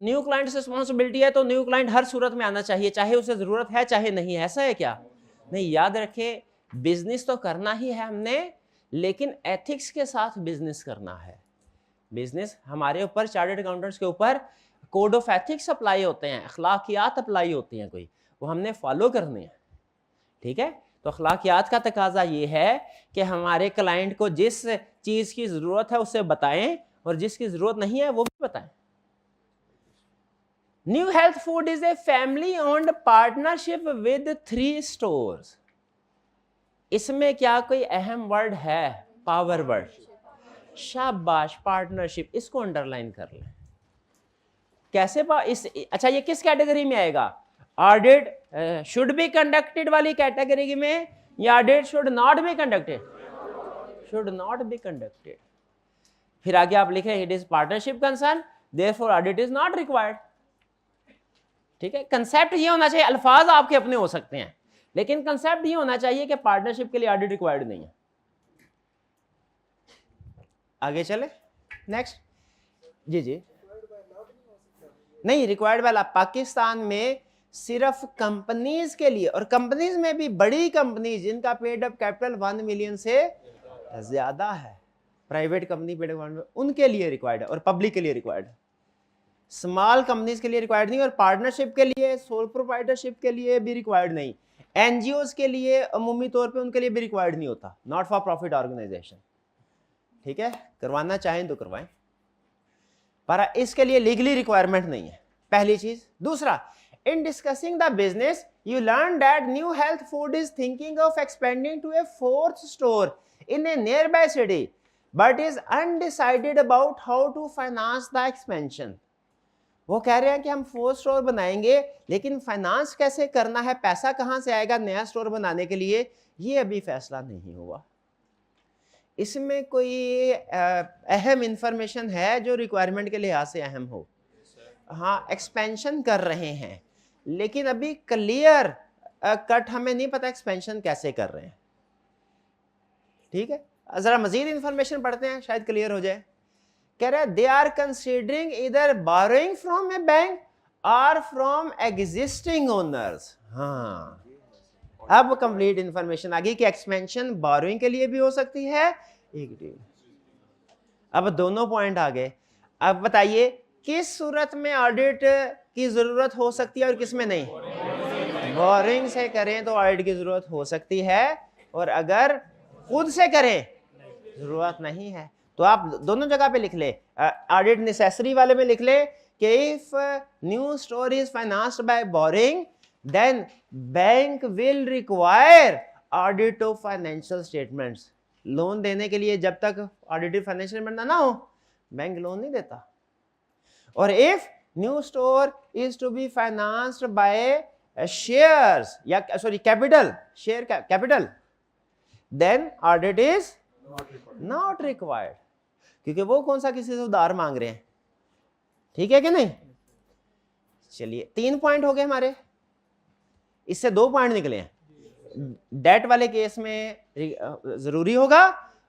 New client responsibility है तो न्यू क्लाइंट हर सूरत में आना चाहिए, चाहे उसे जरूरत है चाहे नहीं है। ऐसा है क्या? नहीं। याद रखे, बिजनेस तो करना ही है हमने, लेकिन एथिक्स के साथ बिजनेस करना है। बिजनेस हमारे ऊपर, चार्टर्ड अकाउंटेंट्स के ऊपर कोड ऑफ एथिक्स अप्लाई होते हैं, अखलाकियात अप्लाई होती हैं कोई, वो हमने फॉलो करने हैं। ठीक है? तो अखलाकियात का तकाजा ये है कि हमारे क्लाइंट को जिस चीज की जरूरत है उसे बताएं, और जिसकी जरूरत नहीं है वो भी बताएं। New health food is a family owned partnership with 3 stores. इसमें क्या कोई अहम वर्ड है? Power word. शाबाश, पार्टनरशिप, इसको अंडरलाइन कर लें। कैसे अच्छा, ये किस कैटेगरी में आएगा? ऑडिट शुड बी कंडक्टेड वाली कैटेगरी में, या audit should not be conducted? Should not be conducted. फिर आगे आप लिखें it is partnership concern, therefore audit is not required. ठीक है, कंसेप्ट ये होना चाहिए, अल्फाज आपके अपने हो सकते हैं, लेकिन कंसेप्ट ये होना चाहिए कि पार्टनरशिप के लिए ऑडिट रिक्वायर्ड नहीं है। आगे चले नेक्स्ट। जी जी नहीं, रिक्वायर्ड वाला पाकिस्तान में सिर्फ कंपनीज के लिए, और कंपनीज में भी बड़ी कंपनीज जिनका पेड अप कैपिटल 1 मिलियन से ज्यादा है, प्राइवेट कंपनी पेड अप, उनके लिए रिक्वायर्ड है और पब्लिक के लिए रिक्वायर्ड है। स्मॉल कंपनीज के लिए रिक्वायर्ड नहीं, और पार्टनरशिप के लिए, सोल प्रोप्राइटरशिप के लिए भी रिक्वायर्ड नहीं, एनजीओज के लिए अमूमी तौर पे उनके लिए भी रिक्वायर्ड नहीं होता, नॉट फॉर प्रॉफिट ऑर्गेनाइजेशन। ठीक है, करवाना चाहें तो करवाएं, पर इसके लिए लीगली रिक्वायरमेंट नहीं है, पहली चीज। दूसरा, in discussing the business you learn that new health food is thinking of expanding to a 4th store in a nearby city but is undecided about how to finance the expansion. वो कह रहे हैं कि हम 4th store बनाएंगे, लेकिन finance कैसे करना है, पैसा कहां से आएगा नया स्टोर बनाने के लिए, ये अभी फैसला नहीं हुआ। इसमें कोई अहम इंफॉर्मेशन है जो रिक्वायरमेंट के लिहाज से अहम हो? हाँ, एक्सपेंशन कर रहे हैं, लेकिन अभी क्लियर कट हमें नहीं पता एक्सपेंशन कैसे कर रहे हैं। ठीक है, जरा मजीद इंफॉर्मेशन पढ़ते हैं, शायद क्लियर हो जाए। कह रहे हैं दे आर कंसीडरिंग इधर बोरोइंग फ्रॉम ए बैंक और फ्रॉम एग्जिस्टिंग ओनर्स। हाँ, अब कंप्लीट इंफॉर्मेशन आ गई कि एक्सपेंशन बोरोइंग के लिए भी हो सकती है, एक डील। अब दोनों पॉइंट आ गए। अब बताइए किस सूरत में ऑडिट की जरूरत हो सकती है और किस में नहीं? बोरोइंग से करें तो ऑडिट की जरूरत हो सकती है, और अगर खुद से करें जरूरत नहीं है। तो आप दोनों जगह पे लिख ले, ऑडिट नेसेसरी वाले में लिख ले कि if new store is financed by borrowing then bank will require audit of financial statements. Loan देने के लिए जब तक ऑडिटेड फाइनेंशियल स्टेटमेंट ना हो, बैंक लोन नहीं देता। और if new store is to be financed by shares या sorry capital, share capital, then audit is not required, क्योंकि वो कौन सा किसी से उधार मांग रहे हैं। ठीक है कि नहीं? चलिए 3 पॉइंट हो गए हमारे, इससे 2 पॉइंट निकले हैं। डेट वाले केस में जरूरी होगा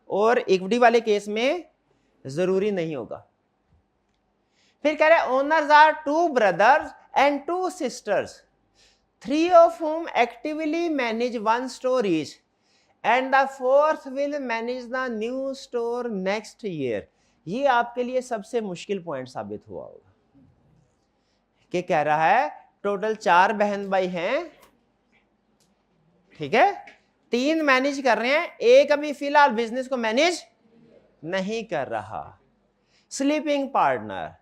और इक्विटी वाले केस में जरूरी नहीं होगा। फिर कह रहे owners are 2 brothers and 2 sisters, 3 of whom actively manage 1 store each and the 4th will manage the new store next year। ये आपके लिए सबसे मुश्किल पॉइंट साबित हुआ होगा कि कह रहा है टोटल 4 बहन भाई हैं, ठीक है, 3 मैनेज कर रहे हैं, एक अभी फिलहाल बिजनेस को मैनेज नहीं कर रहा। स्लीपिंग पार्टनर,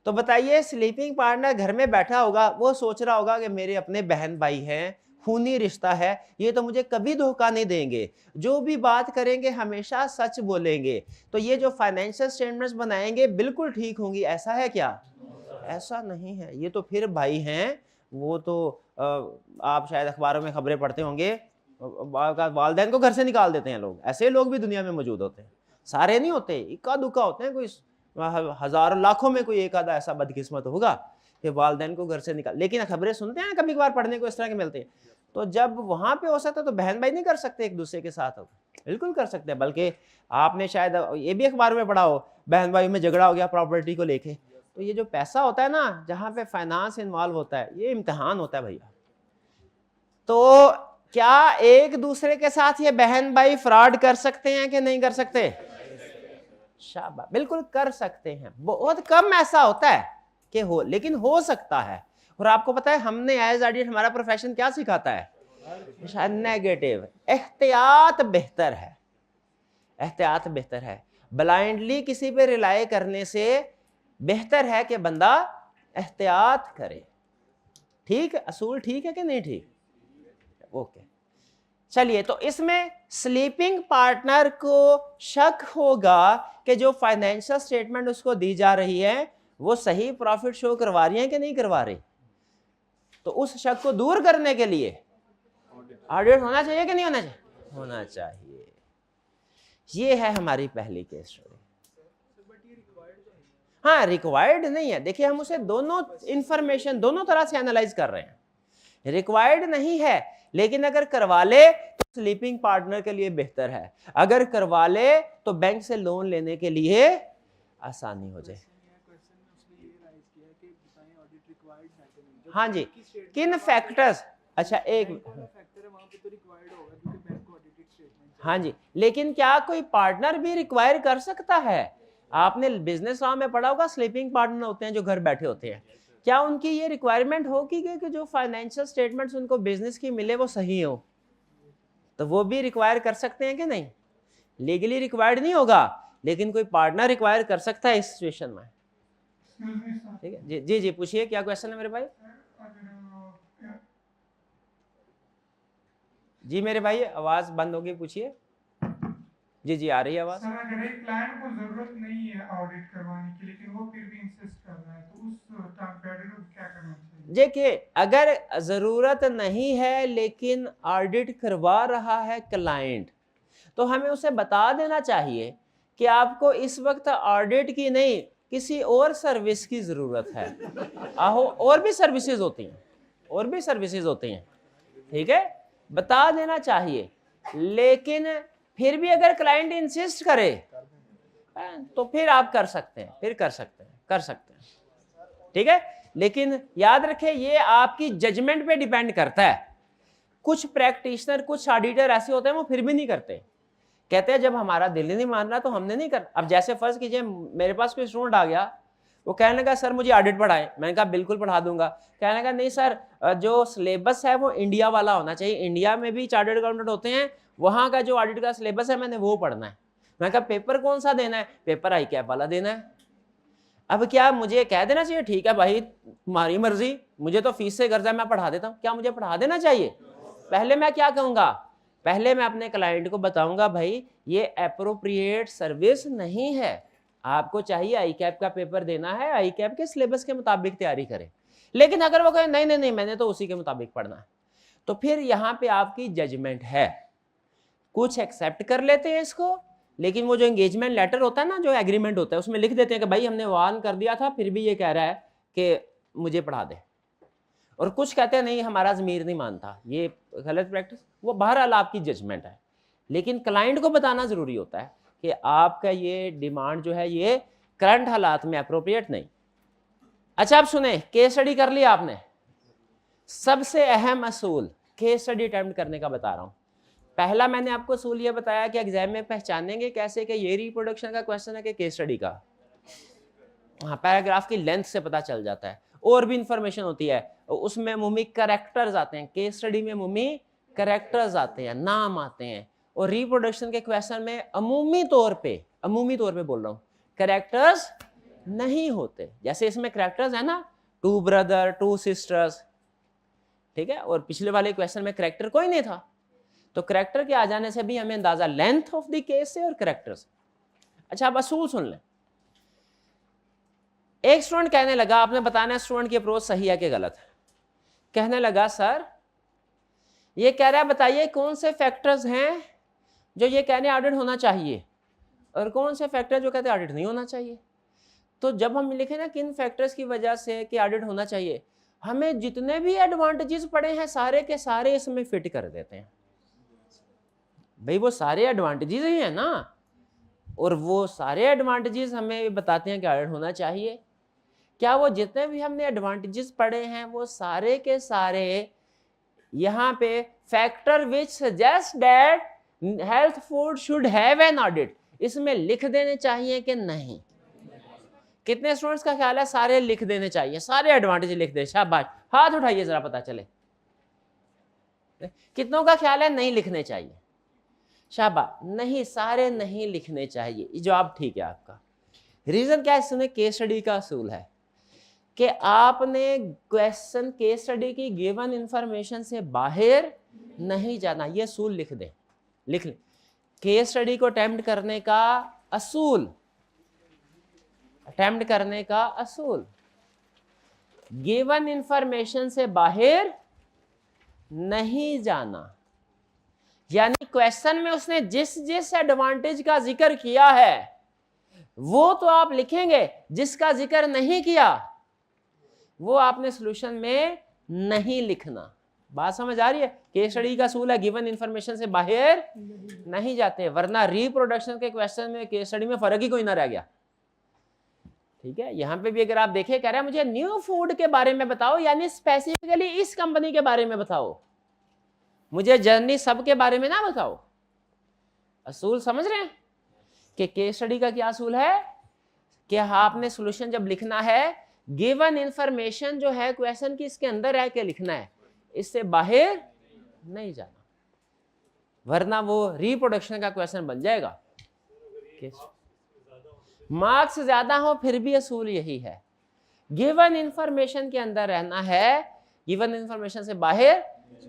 तो बताइए स्लीपिंग पार्टनर घर में बैठा होगा, वो सोच रहा होगा कि मेरे अपने बहन भाई हैं, खूनी रिश्ता है, ये तो मुझे कभी धोखा नहीं देंगे, जो भी बात करेंगे हमेशा सच बोलेंगे, तो ये जो फाइनेंशियल स्टेटमेंट्स बनाएंगे बिल्कुल ठीक होंगी। ऐसा है क्या? ऐसा नहीं है। ये तो फिर भाई हैं, वो तो आप शायद अखबारों में खबरें पढ़ते होंगे, वालिदैन को घर से निकाल देते हैं लोग। ऐसे लोग भी दुनिया में मौजूद होते हैं, सारे नहीं होते, इक्का दुक्का होते हैं, कोई हजारों लाखों में कोई एक आधा ऐसा बदकिस्मत होगा कि वालिदैन को घर से निकाल। लेकिन खबरें सुनते हैं कभी कभार, पढ़ने को इस तरह के मिलते हैं। तो जब वहां पे हो सकता है तो बहन भाई नहीं कर सकते एक दूसरे के साथ? बिल्कुल कर सकते हैं। बल्कि आपने शायद ये भी अखबार में पढ़ा हो, बहन भाई में झगड़ा हो गया प्रॉपर्टी को लेके। तो ये जो पैसा होता है ना, जहां पे फाइनेंस इन्वॉल्व होता है, ये इम्तिहान होता है भैया। तो क्या एक दूसरे के साथ ये बहन भाई फ्रॉड कर सकते हैं कि नहीं कर सकते? शाबाश, बिल्कुल कर सकते हैं। बहुत कम ऐसा होता है कि हो, लेकिन हो सकता है। और आपको पता है हमने एज ऑडिट, हमारा प्रोफेशन क्या सिखाता है? नेगेटिव। एहतियात बेहतर है, एहतियात बेहतर है। ब्लाइंडली किसी पे रिलाय करने से बेहतर है कि बंदा एहतियात करे। ठीक है, असूल ठीक है कि नहीं ठीक? ओके, चलिए। तो इसमें स्लीपिंग पार्टनर को शक होगा कि जो फाइनेंशियल स्टेटमेंट उसको दी जा रही है वो सही प्रॉफिट शो करवा रही है कि नहीं करवा रही। तो उस शक को दूर करने के लिए ऑडिट होना चाहिए कि नहीं होना चाहिए? होना चाहिए। ये है हमारी पहली केस स्टडी। हाँ, रिक्वायर्ड नहीं है। देखिए हम उसे दोनों इंफॉर्मेशन दोनों तरह से एनालाइज कर रहे हैं। रिक्वायर्ड नहीं है, लेकिन अगर करवा ले तो स्लीपिंग पार्टनर के लिए बेहतर है, अगर करवा ले तो बैंक से लोन लेने के लिए आसानी हो जाए। हाँ जी, किन फैक्टर्स, अच्छा एक, हाँ जी, लेकिन क्या कोई पार्टनर भी रिक्वायर कर सकता है? आपने बिजनेस लॉ में पढ़ा होगा, स्लीपिंग पार्टनर होते हैं जो घर बैठे होते हैं। क्या उनकी ये रिक्वायरमेंट होगी कि जो फाइनेंशियल स्टेटमेंट्स उनको बिजनेस की मिले वो सही हो? तो वो भी रिक्वायर कर सकते हैं कि नहीं? लीगली रिक्वायर्ड नहीं होगा, लेकिन कोई पार्टनर रिक्वायर कर सकता है इस सिचुएशन में। ठीक है जी, जी जी पूछिए, क्या क्वेश्चन है मेरे भाई? जी मेरे भाई आवाज बंद होगी, पूछिए। जी जी आ रही है आवाज। सर अगर एक क्लाइंट को जरूरत नहीं है ऑडिट करवाने की, लेकिन वो फिर भी इंसिस्ट कर रहा है, तो उस टाइम पे क्या करना चाहिए? देखिए अगर जरूरत नहीं है लेकिन ऑडिट करवा रहा है क्लाइंट, तो हमें उसे बता देना चाहिए कि आपको इस वक्त ऑडिट की नहीं, किसी और सर्विस की जरूरत है। आहो, और भी सर्विसेज होती हैं, और भी सर्विसेज होती हैं, ठीक है, बता देना चाहिए। लेकिन फिर भी अगर क्लाइंट इंसिस्ट करे तो फिर आप कर सकते हैं, फिर कर सकते हैं, ठीक है। लेकिन याद रखें ये आपकी जजमेंट पे डिपेंड करता है। कुछ प्रैक्टिशनर, कुछ ऑडिटर ऐसे होते हैं वो फिर भी नहीं करते, कहते हैं जब हमारा दिल नहीं मान रहा तो हमने नहीं कर। अब जैसे फर्ज कीजिए मेरे पास कोई स्टूडेंट आ गया, वो कहने लगा सर मुझे ऑडिट पढ़ाएं, मैंने कहा बिल्कुल पढ़ा दूंगा। कहने लगा नहीं सर, जो सिलेबस है वो इंडिया वाला होना चाहिए, इंडिया में भी चार्टर्ड अकाउंटेंट होते हैं, वहां का जो ऑडिट का सिलेबस है मैंने वो पढ़ना है। मैंने कहा पेपर कौन सा देना है? पेपर आई कैप वाला देना है। अब क्या मुझे कह देना चाहिए ठीक है भाई तुम्हारी मर्जी, मुझे तो फीस से गर्ज है मैं पढ़ा देता हूँ? क्या मुझे पढ़ा देना चाहिए? पहले मैं क्या कहूंगा, पहले मैं अपने क्लाइंट को बताऊंगा भाई ये एप्रोप्रिएट सर्विस नहीं है, आपको चाहिए आई कैप का पेपर देना है, आई कैप के सिलेबस के मुताबिक तैयारी करें। लेकिन अगर वो कहे नहीं नहीं नहीं मैंने तो उसी के मुताबिक पढ़ना है, तो फिर यहाँ पे आपकी जजमेंट है। कुछ एक्सेप्ट कर लेते हैं इसको, लेकिन वो जो एंगेजमेंट लेटर होता है ना, जो एग्रीमेंट होता है, उसमें लिख देते हैं कि भाई हमने वार्न कर दिया था फिर भी ये कह रहा है कि मुझे पढ़ा दे। और कुछ कहते हैं नहीं हमारा ज़मीर नहीं मानता, ये गलत प्रैक्टिस। वो बहरहाल आपकी जजमेंट है, लेकिन क्लाइंट को बताना ज़रूरी होता है कि आपका ये डिमांड जो है ये करंट हालात में अप्रोप्रिएट नहीं। अच्छा आप सुने, केस स्टडी कर लिया आपने, सबसे अहम असूल केस स्टडी अटेम्प्ट करने का बता रहा हूँ। पहला मैंने आपको असूल ये बताया कि एग्जाम में पहचानेंगे कैसे कि ये रिप्रोडक्शन का क्वेश्चन है कि केस स्टडी का। हाँ, पैराग्राफ की लेंथ से पता चल जाता है, और भी इंफॉर्मेशन होती है उसमें। मुमी कैरेक्टर्स आते हैं, केस स्टडी में मुमी कैरेक्टर्स आते हैं, नाम आते हैं। और रिप्रोडक्शन के क्वेश्चन में अमूमी तौर पे बोल रहा हूँ, कैरेक्टर्स नहीं होते। जैसे इसमें कैरेक्टर्स है ना, 2 ब्रदर 2 सिस्टर्स, ठीक है, और पिछले वाले क्वेश्चन में कैरेक्टर कोई नहीं था। तो कैरेक्टर के आ जाने से भी हमें अंदाजा लेंथ ऑफ द केस से और कैरेक्टर्स। अच्छा अब असूल सुन लें। एक स्टूडेंट कहने लगा, आपने बताना है स्टूडेंट की अप्रोच सही है कि गलत है। कहने लगा सर ये कह रहा है बताइए कौन से फैक्टर्स हैं जो ये कहने ऑडिट होना चाहिए और कौन से फैक्टर जो कहते हैं ऑडिट नहीं होना चाहिए। तो जब हम लिखें ना किन फैक्टर्स की वजह से कि ऑडिट होना चाहिए, हमें जितने भी एडवांटेजेस पड़े हैं सारे के सारे इसमें फिट कर देते हैं। भाई वो सारे एडवांटेजेस ही हैं ना, और वो सारे एडवांटेजेस हमें बताते हैं कि ऑडिट होना चाहिए। क्या वो जितने भी हमने एडवांटेजेस पढ़े हैं वो सारे के सारे यहाँ पे factor which suggest that health food should have an audit, इसमें लिख देने चाहिए कि नहीं? कितने स्टूडेंट्स का ख्याल है सारे लिख देने चाहिए, सारे एडवांटेज लिख दे? शाबाश, हाथ उठाइए जरा पता चले। कितनों का ख्याल है नहीं लिखने चाहिए? शाबाश, नहीं सारे नहीं लिखने चाहिए, जवाब ठीक है आपका। रीजन क्या है? इसमें केस स्टडी का असूल है कि आपने क्वेश्चन केस स्टडी की गिवन इंफॉर्मेशन से बाहर नहीं जाना, ये असूल लिख दे, लिख ले। केस स्टडी को अटेम्प्ट करने का असूल, अटेम्प्ट करने का असूल गिवन इंफॉर्मेशन से बाहर नहीं जाना। यानी क्वेश्चन में उसने जिस जिस एडवांटेज का जिक्र किया है वो तो आप लिखेंगे, जिसका जिक्र नहीं किया वो आपने सॉल्यूशन में नहीं लिखना। बात समझ आ रही है? केस स्टडी का असूल है गिवन इंफॉर्मेशन से बाहर नहीं जाते, वरना रिप्रोडक्शन के क्वेश्चन में केस स्टडी में फर्क ही कोई ना रह गया। ठीक है, यहां पे भी अगर आप देखें, कह रहा है मुझे न्यू फूड के बारे में बताओ, यानी स्पेसिफिकली इस कंपनी के बारे में बताओ, मुझे जर्नी सब के बारे में ना बताओ। असूल समझ रहे हैं कि केस स्टडी का क्या असूल है कि आपने सॉल्यूशन जब लिखना है, गिवन इंफॉर्मेशन जो है क्वेश्चन की इसके अंदर रह के लिखना है, इससे बाहर नहीं जाना, वरना वो रिप्रोडक्शन का क्वेश्चन बन जाएगा। मार्क्स ज्यादा हो फिर भी असूल यही है, गिवन इंफॉर्मेशन के अंदर रहना है, गिवन इंफॉर्मेशन से बाहर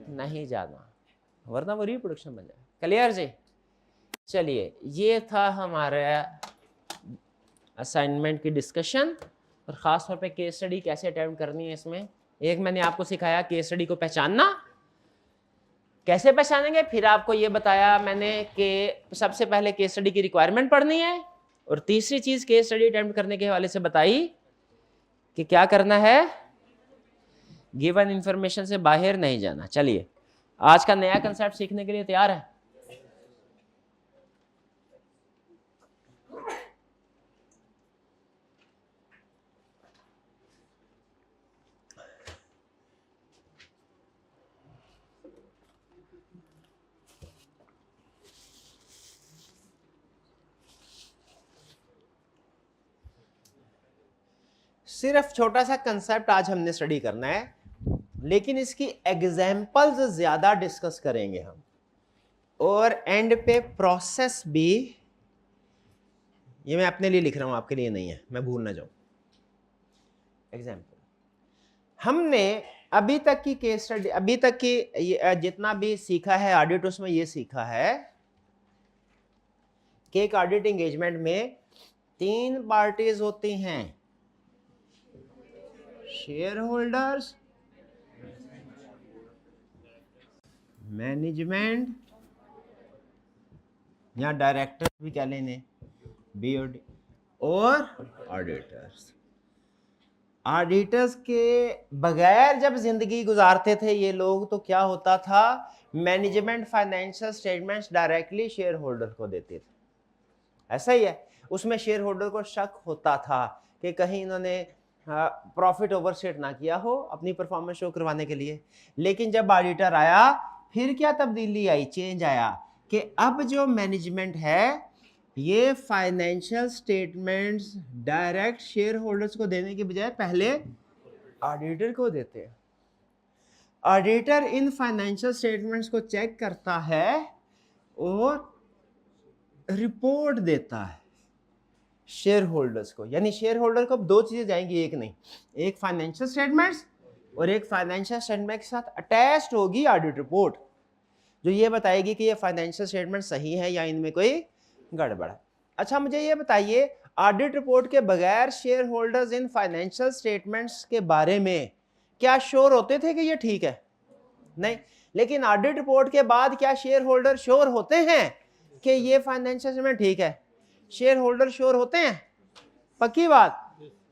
नहीं जाना, वरना वो रिप्रोडक्शन बन जाएगा। क्लियर जी? चलिए, ये था हमारा असाइनमेंट की डिस्कशन, और खास तौर पे केस स्टडी कैसे अटेम्प्ट करनी है। इसमें एक मैंने आपको सिखाया केस स्टडी को पहचानना, कैसे पहचानेंगे, फिर आपको ये बताया मैंने कि सबसे पहले केस स्टडी की रिक्वायरमेंट पढ़नी है, और तीसरी चीज केस स्टडी अटेम्प्ट करने के हवाले से बताई कि क्या करना है, गिवन इंफॉर्मेशन से बाहर नहीं जाना। चलिए, आज का नया कंसेप्ट सीखने के लिए तैयार है? सिर्फ छोटा सा कंसेप्ट आज हमने स्टडी करना है, लेकिन इसकी एग्जाम्पल्स ज्यादा डिस्कस करेंगे हम, और एंड पे प्रोसेस भी, ये मैं अपने लिए लिख रहा हूं, आपके लिए नहीं है, मैं भूल ना जाऊं। एग्जाम्पल, हमने अभी तक की केस स्टडी, अभी तक की जितना भी सीखा है ऑडिट, उसमें ये सीखा है कि एक ऑडिट एंगेजमेंट में 3 पार्टीज होती हैं, शेयर होल्डर्स, मैनेजमेंट या डायरेक्टर भी कह लेने, बीओडी, और ऑडिटर्स। ऑडिटर्स के बगैर जब जिंदगी गुजारते थे ये लोग, तो क्या होता था, management financial statements directly share holder को देते थे। ऐसा ही है, उसमें शेयर होल्डर को शक होता था कि कहीं इन्होंने प्रॉफिट ओवरस्टेट ना किया हो अपनी परफॉर्मेंस शो करवाने के लिए। लेकिन जब ऑडिटर आया, फिर क्या तब्दीली आई, चेंज आया कि अब जो मैनेजमेंट है ये financial statements direct share holders को देने के बजाय पहले ऑडिटर को देते हैं। ऑडिटर इन फाइनेंशियल स्टेटमेंट्स को चेक करता है और रिपोर्ट देता है शेयर होल्डर्स को। यानी शेयर होल्डर को अब 2 चीजें जाएंगी, एक नहीं, एक फाइनेंशियल स्टेटमेंट्स और एक फाइनेंशियल स्टेटमेंट के साथ अटैच्ड होगी ऑडिट रिपोर्ट, जो ये बताएगी कि ये फाइनेंशियल स्टेटमेंट सही है या इनमें कोई गड़बड़ है। अच्छा, मुझे ये बताइए, ऑडिट रिपोर्ट के बगैर share holders in financial statements के बारे में क्या श्योर होते थे कि ये ठीक है? नहीं। लेकिन ऑडिट रिपोर्ट के बाद क्या शेयर होल्डर श्योर होते हैं कि ये फाइनेंशियल स्टेटमेंट ठीक है? शेयर होल्डर श्योर होते हैं? पक्की बात।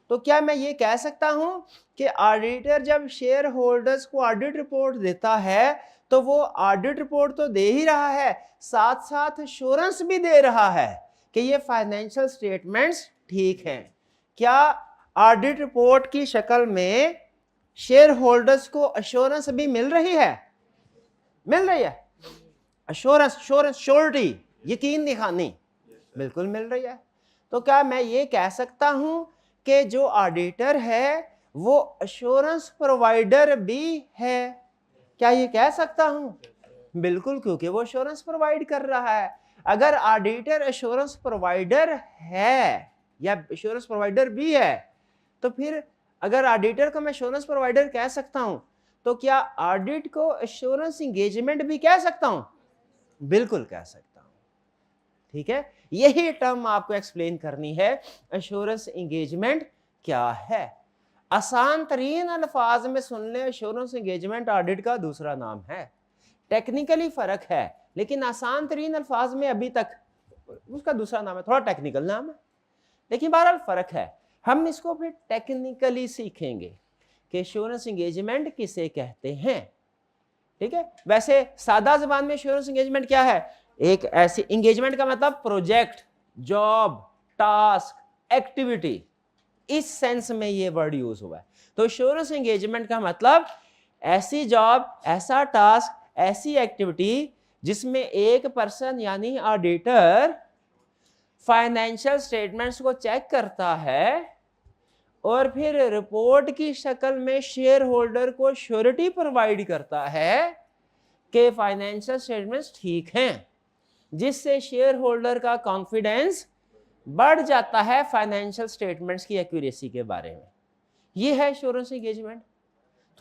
तो क्या मैं ये कह सकता हूं कि ऑडिटर जब शेयर होल्डर्स को ऑडिट रिपोर्ट देता है तो वो ऑडिट रिपोर्ट तो दे ही रहा है, साथ साथ एश्योरेंस भी दे रहा है कि ये फाइनेंशियल स्टेटमेंट्स ठीक हैं? क्या ऑडिट रिपोर्ट की शक्ल में शेयर होल्डर्स को एश्योरेंस भी मिल रही है? मिल रही है? एश्योरेंस, श्योरिटी, यकीन दिखानी, बिल्कुल मिल रही है। तो क्या मैं ये कह सकता हूं कि जो ऑडिटर है वो एश्योरेंस प्रोवाइडर भी है? क्या ये कह सकता हूं? बिल्कुल, क्योंकि वो एश्योरेंस प्रोवाइड कर रहा है। अगर ऑडिटर एश्योरेंस प्रोवाइडर है या एश्योरेंस प्रोवाइडर भी है, तो फिर अगर ऑडिटर को मैं एश्योरेंस प्रोवाइडर कह सकता हूं, तो क्या ऑडिट को एश्योरेंस एंगेजमेंट भी कह सकता हूं? बिल्कुल कह सकता हूं। ठीक है, यही टर्म आपको एक्सप्लेन करनी है, एश्योरेंस एंगेजमेंट क्या है। आसान तरीन अल्फाज में सुन ले, एश्योरेंस एंगेजमेंट ऑडिट का दूसरा नाम है। टेक्निकली फर्क है, लेकिन आसान तरीन अल्फाज में अभी तक उसका दूसरा नाम है, थोड़ा टेक्निकल नाम है, लेकिन बहरहाल फ़र्क है। हम इसको फिर टेक्निकली सीखेंगे कि एश्योरेंस एंगेजमेंट किसे कहते हैं। ठीक है, वैसे सादा ज़बान में एश्योरेंस एंगेजमेंट क्या है? एक ऐसी एंगेजमेंट का मतलब प्रोजेक्ट, जॉब, टास्क, एक्टिविटी, इस सेंस में ये वर्ड यूज हुआ है। तो एश्योरेंस एंगेजमेंट का मतलब ऐसी जॉब, ऐसा टास्क, ऐसी एक्टिविटी जिसमें एक पर्सन यानी ऑडिटर फाइनेंशियल स्टेटमेंट्स को चेक करता है और फिर रिपोर्ट की शक्ल में शेयर होल्डर को श्योरिटी प्रोवाइड करता है कि फाइनेंशियल स्टेटमेंट्स ठीक हैं, जिससे शेयर होल्डर का कॉन्फिडेंस बढ़ जाता है फाइनेंशियल स्टेटमेंट्स की एक्यूरेसी के बारे में। ये है एश्योरेंस एंगेजमेंट।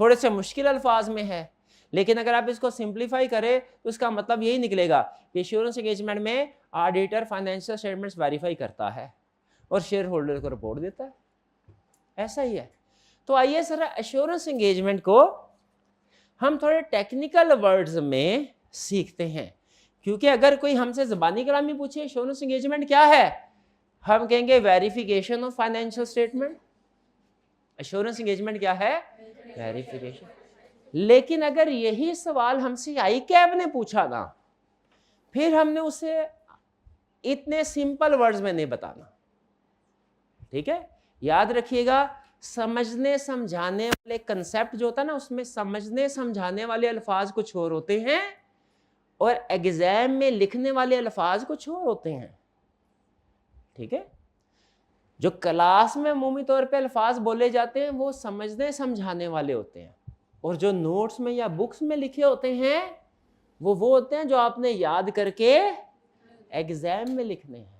थोड़े से मुश्किल अल्फाज में है, लेकिन अगर आप इसको सिंप्लीफाई करें तो इसका मतलब यही निकलेगा कि एश्योरेंस एंगेजमेंट में ऑडिटर फाइनेंशियल स्टेटमेंट्स वेरीफाई करता है और शेयर होल्डर को रिपोर्ट देता है, ऐसा ही है। तो आइए सर एश्योरेंस एंगेजमेंट को हम थोड़े टेक्निकल वर्ड्स में सीखते हैं, क्योंकि अगर कोई हमसे ज़बानी कलामी पूछे एश्योरेंस एंगेजमेंट क्या है, हम कहेंगे verification of financial statement. Assurance engagement क्या है? वेरिफिकेशन। लेकिन अगर यही सवाल हमसे आईकैब ने पूछा ना, फिर हमने उसे इतने सिंपल वर्ड्स में नहीं बताना। ठीक है, याद रखिएगा, समझने समझाने वाले कंसेप्ट जो होता है ना, उसमें समझने समझाने वाले अल्फाज कुछ और होते हैं और एग्जाम में लिखने वाले अल्फाज कुछ और होते हैं। ठीक है, जो क्लास में अमूमी तौर पे अल्फाज बोले जाते हैं वो समझने समझाने वाले होते हैं, और जो नोट्स में या बुक्स में लिखे होते हैं वो होते हैं जो आपने याद करके एग्जाम में लिखने हैं।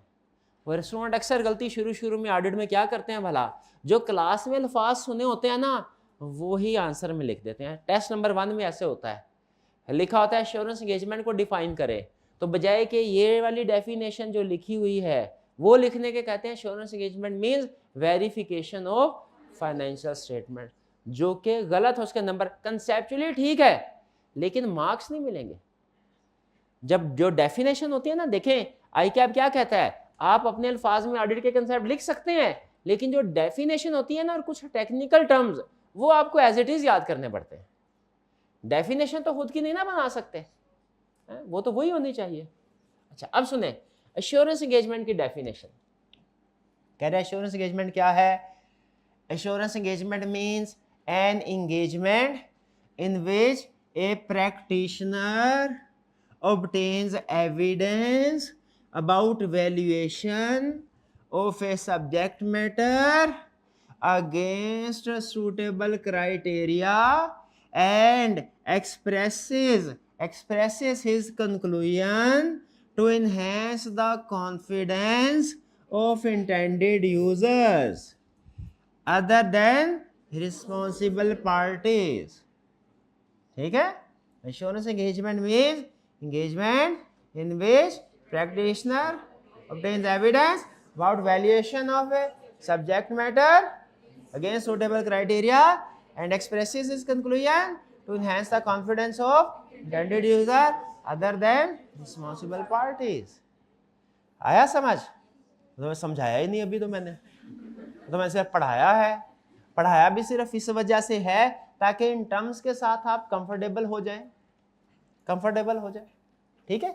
और स्टूडेंट अक्सर गलती शुरू में ऑडिट में क्या करते हैं भला, जो क्लास में अल्फाज सुने होते हैं ना वो ही आंसर में लिख देते हैं। टेस्ट नंबर 1 में ऐसे होता है, लिखा होता है एश्योरेंस एंगेजमेंट को डिफाइन करे, तो बजाय कि ये वाली डेफिनेशन जो लिखी हुई है वो लिखने के कहते हैं assurance engagement means verification of financial statement, जो कि गलत है। उसके नंबर कंसेप्चुअली ठीक है लेकिन मार्क्स नहीं मिलेंगे। जब जो डेफिनेशन होती है ना, देखें आईकैब क्या कहता है, आप अपने अल्फाज में ऑडिट के कंसेप्ट लिख सकते हैं, लेकिन जो डेफिनेशन होती है ना और कुछ टेक्निकल टर्म्स वो आपको एज इट इज याद करने पड़ते हैं। डेफिनेशन तो खुद की नहीं ना बना सकते, वो तो वही होनी चाहिए। अच्छा, अब सुने एश्योरेंस एंगेजमेंट की डेफिनेशन। कह रहे एश्योरेंस एंगेजमेंट क्या है? Assurance engagement means an engagement in which A practitioner obtains evidence about valuation of a subject matter against suitable criteria and expresses his conclusion to enhance the confidence of intended users other than responsible parties। ठीक है, assurance engagement means engagement in which practitioner obtains evidence about valuation of a subject matter against suitable criteria and expresses his conclusion to enhance the confidence of intended user other than responsible parties। आया समझ? तो मैं समझाया ही नहीं अभी, तो मैंने सिर्फ पढ़ाया है। पढ़ाया भी सिर्फ इस वजह से है ताकि इन टर्म्स के साथ आप कंफर्टेबल हो जाए। ठीक है,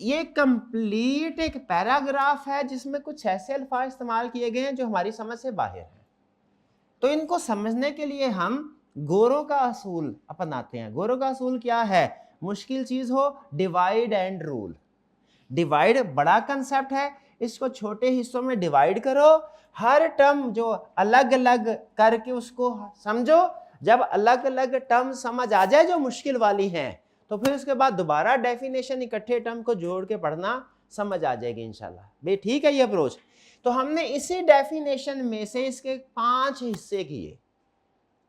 ये कंप्लीट एक पैराग्राफ है जिसमें कुछ ऐसे अल्फाज इस्तेमाल किए गए हैं जो हमारी समझ से बाहर हैं। तो इनको समझने के लिए हम गोरों का असूल अपनाते हैं। गोरों का असूल क्या है? मुश्किल चीज हो, डिवाइड एंड रूल। डिवाइड बड़ा कंसेप्ट है, इसको छोटे हिस्सों में डिवाइड करो, हर टर्म जो अलग अलग करके उसको समझो। जब अलग अलग टर्म समझ आ जाए जो मुश्किल वाली हैं, तो फिर उसके बाद दोबारा डेफिनेशन इकट्ठे टर्म को जोड़ के पढ़ना समझ आ जाएगी इंशाल्लाह। भाई ठीक है ये अप्रोच। तो हमने इसी डेफिनेशन में से इसके 5 हिस्से किए।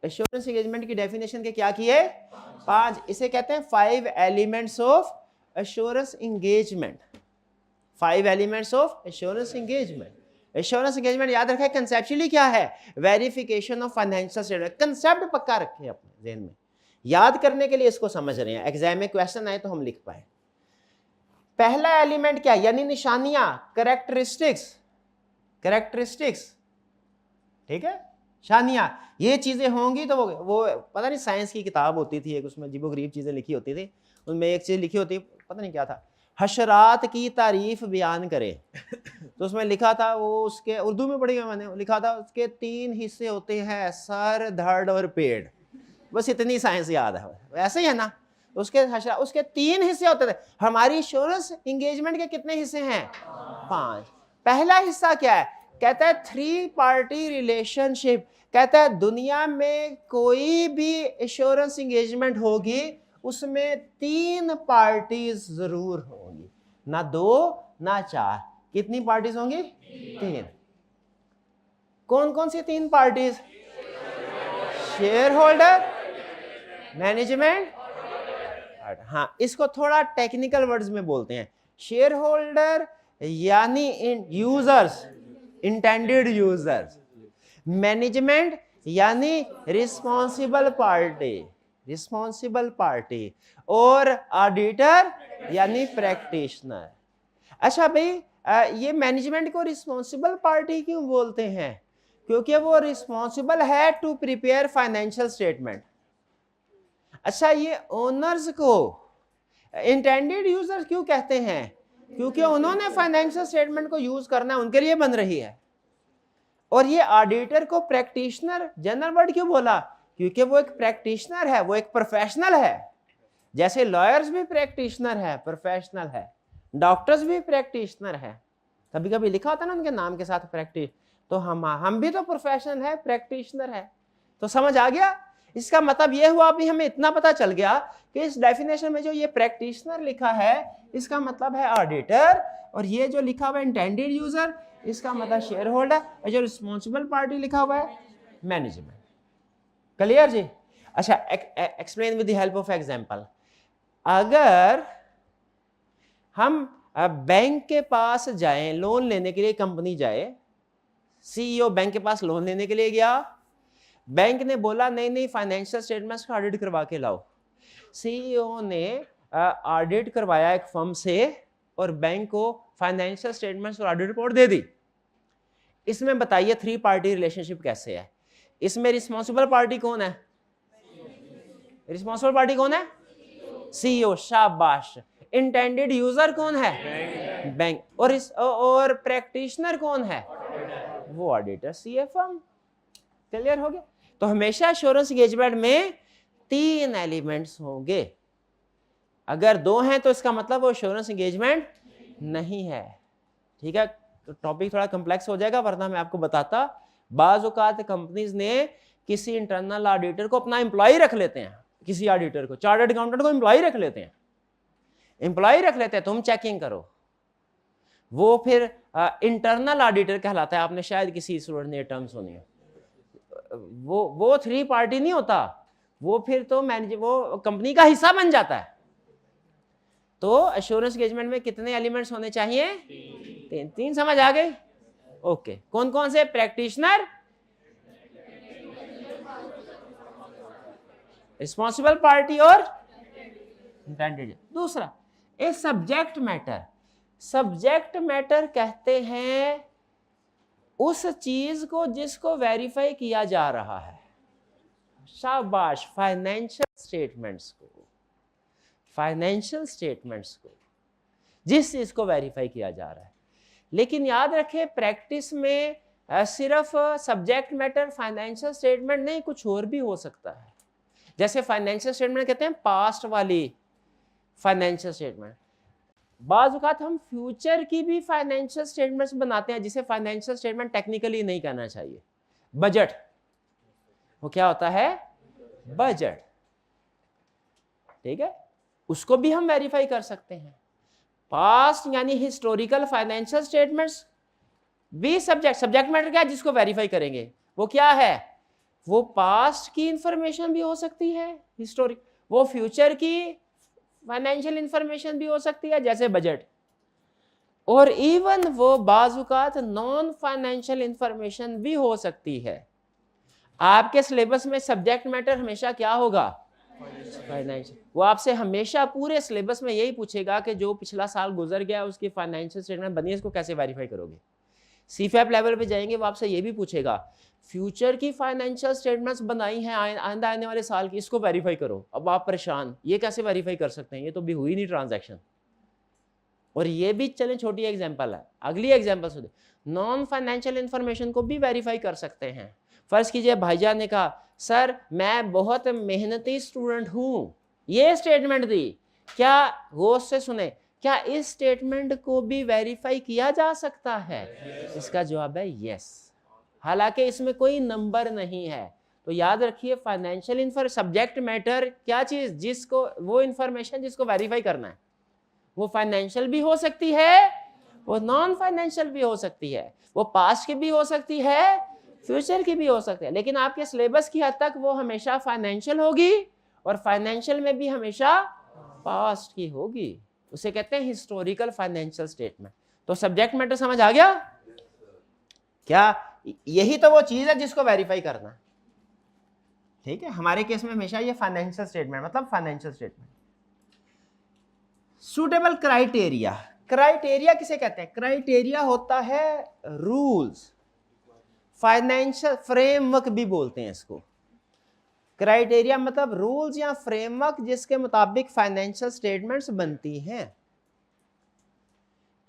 एश्योरेंस एंगेजमेंट की डेफिनेशन के क्या किए? 5। इसे कहते हैं 5 elements of assurance engagement. 5 elements of assurance engagement. Assurance engagement याद रखें कंसेप्चुअली क्या है? Verification of financial statement. Concept पक्का रखें अपने ज़हन में। याद करने के लिए इसको समझ रहे हैं, एग्जाम में क्वेश्चन आए तो हम लिख पाए। पहला एलिमेंट क्या, यानी निशानियां, कैरेक्टरिस्टिक्स, कैरेक्टरिस्टिक्स, ठीक है, शानियां, ये चीजें होंगी तो वो पता नहीं साइंस की किताब होती थी एक, उसमें अजीबो गरीब चीजें लिखी होती थी, उनमें एक चीज लिखी होती, पता नहीं क्या था, हशरात की तारीफ बयान करे। तो उसमें लिखा था, वो उसके उर्दू में पढ़ी मैंने, लिखा था उसके 3 हिस्से होते हैं, सर, धड़ और पेड़। बस इतनी साइंस याद है, ऐसे ही है ना। उसके 3 हिस्से होते थे। हमारी इंश्योरेंस एंगेजमेंट के कितने हिस्से हैं? 5। पहला हिस्सा क्या है? कहता है 3 पार्टी रिलेशनशिप। कहता है दुनिया में कोई भी इंश्योरेंस एंगेजमेंट होगी उसमें 3 पार्टीज जरूर होंगी, ना 2 ना 4। कितनी पार्टीज होंगी? 3। कौन कौन सी 3 पार्टीज? शेयर होल्डर, मैनेजमेंट, हाँ, इसको थोड़ा टेक्निकल वर्ड्स में बोलते हैं। शेयर होल्डर यानी यूजर्स, इंटेंडेड यूजर्स। मैनेजमेंट यानी रिस्पॉन्सिबल पार्टी, रिस्पॉन्सिबल पार्टी। और ऑडिटर यानी प्रैक्टिशनर। अच्छा भाई, ये मैनेजमेंट को रिस्पॉन्सिबल पार्टी क्यों बोलते हैं? क्योंकि वो रिस्पॉन्सिबल है टू प्रिपेयर फाइनेंशियल स्टेटमेंट। अच्छा, ये ओनर्स को इंटेंडेड यूजर्स क्यों कहते हैं? क्योंकि उन्होंने फाइनेंशियल स्टेटमेंट को यूज करना है, उनके लिए बन रही है। और ये ऑडिटर को प्रैक्टिशनर, जनरल वर्ड क्यों बोला? क्योंकि वो एक प्रैक्टिशनर है, वो एक प्रोफेशनल है। जैसे लॉयर्स भी प्रैक्टिशनर है, प्रोफेशनल है, डॉक्टर्स भी प्रैक्टिशनर है। कभी कभी लिखा होता है ना उनके नाम के साथ प्रैक्टिस, तो हम भी तो प्रोफेशनल है, प्रैक्टिशनर है। तो समझ आ गया? इसका मतलब ये हुआ, अभी हमें इतना पता चल गया कि इस डेफिनेशन में जो ये प्रैक्टिशनर लिखा है इसका मतलब है ऑडिटर, और ये जो लिखा हुआ है इंटेंडेड यूजर इसका मतलब शेयर होल्डर, और जो रिस्पॉन्सिबल पार्टी लिखा हुआ है मैनेजमेंट। क्लियर जी? अच्छा, explain with the help of example. अगर हम बैंक के पास जाएं लोन लेने के लिए, कंपनी जाए, सीईओ बैंक के पास लोन लेने के लिए गया, बैंक ने बोला नहीं नहीं फाइनेंशियल स्टेटमेंट्स का ऑडिट करवा के लाओ। सीईओ ने ऑडिट करवाया एक फर्म से और बैंक को फाइनेंशियल स्टेटमेंट्स और ऑडिट रिपोर्ट दे दी। इसमें बताइए 3 पार्टी रिलेशनशिप कैसे है? इसमें रिस्पॉन्सिबल पार्टी कौन है? रिस्पॉन्सिबल पार्टी कौन है? सीईओ, शाबाश। इंटेंडेड यूजर कौन है? बैंक। और प्रैक्टिशनर कौन है? वो ऑडिटर, सीएफएम। क्लियर हो गया? तो हमेशा इंश्योरेंस एंगेजमेंट में 3 एलिमेंट्स होंगे। अगर 2 हैं तो इसका मतलब वो इंश्योरेंस एंगेजमेंट नहीं है। ठीक है, तो टॉपिक थोड़ा कॉम्प्लेक्स हो जाएगा, वरना मैं आपको बताता। बाज औकात कंपनीज ने किसी इंटरनल ऑडिटर को अपना एम्प्लॉय रख लेते हैं, किसी ऑडिटर को, चार्टर्ड अकाउंटेंट को एम्प्लॉय रख लेते हैं, एम्प्लॉय रख लेते हैं, तुम चेकिंग करो। वो फिर इंटरनल ऑडिटर कहलाता है। आपने शायद किसी स्टूडेंट ने टर्म सुनी है। वो 3 पार्टी नहीं होता, वो फिर तो वो कंपनी का हिस्सा बन जाता है। तो एश्योरेंस एंगेजमेंट में कितने एलिमेंट्स होने चाहिए? 3 समझ आ गए? ओके। कौन कौन से? प्रैक्टिशनर, रिस्पॉन्सिबल पार्टी और इंटेंडेड। दूसरा, a subject matter. Subject matter कहते हैं उस चीज को जिसको वेरीफाई किया जा रहा है। शाबाश, फाइनेंशियल स्टेटमेंट्स को, फाइनेंशियल स्टेटमेंट्स को, जिस चीज को वेरीफाई किया जा रहा है। लेकिन याद रखें, प्रैक्टिस में सिर्फ सब्जेक्ट मैटर फाइनेंशियल स्टेटमेंट नहीं, कुछ और भी हो सकता है। जैसे फाइनेंशियल स्टेटमेंट कहते हैं पास्ट वाली फाइनेंशियल स्टेटमेंट। बाज़ औक़ात हम फ्यूचर की भी फाइनेंशियल स्टेटमेंट्स बनाते हैं, जिसे फाइनेंशियल स्टेटमेंट टेक्निकली नहीं कहना चाहिए। बजट, वो क्या होता है? बजट। ठीक है, उसको भी हम वेरीफाई कर सकते हैं। पास्ट यानी हिस्टोरिकल फाइनेंशियल स्टेटमेंट्स भी सब्जेक्ट मैटर क्या है जिसको वेरीफाई करेंगे? वो क्या है? वो पास्ट की इंफॉर्मेशन भी हो सकती है हिस्टोरिक, वो फ्यूचर की फाइनेंशियल इंफॉर्मेशन भी हो सकती है जैसे बजट, और इवन वो बाज़ औक़ात नॉन फाइनेंशियल इंफॉर्मेशन भी हो सकती है। आपके सिलेबस में सब्जेक्ट मैटर हमेशा क्या होगा? फाइनेंशियल, वो आपसे हमेशा पूरे सिलेबस में यही पूछेगा कि जो पिछला साल गुजर गया उसकी फाइनेंशियल स्टेटमेंट बनी है, इसको कैसे वेरीफाई करोगे। सीफैप लेवल पे जाएंगे वो आपसे ये भी पूछेगा फ्यूचर की फाइनेंशियल स्टेटमेंट्स बनाई हैं आइंदा आने वाले साल की, इसको वेरीफाई करो। अब आप परेशान, ये कैसे वेरीफाई कर सकते हैं, ये तो भी हुई नहीं ट्रांजैक्शन। और ये भी चलें छोटी एग्जांपल है, अगली एग्जांपल सुनिए, नॉन फाइनेंशियल इंफॉर्मेशन को भी वेरीफाई कर सकते हैं। फर्ज कीजिए भाईजान ने कहा सर मैं बहुत मेहनती स्टूडेंट हूं, ये स्टेटमेंट दी, क्या गौर से सुने, क्या इस स्टेटमेंट को भी वेरीफाई किया जा सकता है? इसका जवाब है यस, हालांकि इसमें कोई नंबर नहीं है। तो याद रखिए फाइनेंशियल सब्जेक्ट मैटर क्या चीज, जिसको वो इंफॉर्मेशन जिसको वेरीफाई करना है, वो फाइनेंशियल भी हो सकती है, वो नॉन फाइनेंशियल भी हो सकती है, वो पास्ट की भी हो सकती है, फ्यूचर की भी हो सकती है, लेकिन आपके सिलेबस की हद तक वो हमेशा फाइनेंशियल होगी और फाइनेंशियल में भी हमेशा पास्ट की होगी। उसे कहते हैं हिस्टोरिकल फाइनेंशियल स्टेटमेंट। तो सब्जेक्ट मैटर समझ आ गया क्या? यही तो वो चीज है जिसको वेरीफाई करना है, ठीक है। हमारे केस में हमेशा ये फाइनेंशियल स्टेटमेंट मतलब financial statement. Suitable criteria, criteria किसे कहते हैं? क्राइटेरिया होता है रूल्स, फाइनेंशियल फ्रेमवर्क भी बोलते हैं इसको। क्राइटेरिया मतलब रूल्स या फ्रेमवर्क जिसके मुताबिक फाइनेंशियल स्टेटमेंट्स बनती हैं।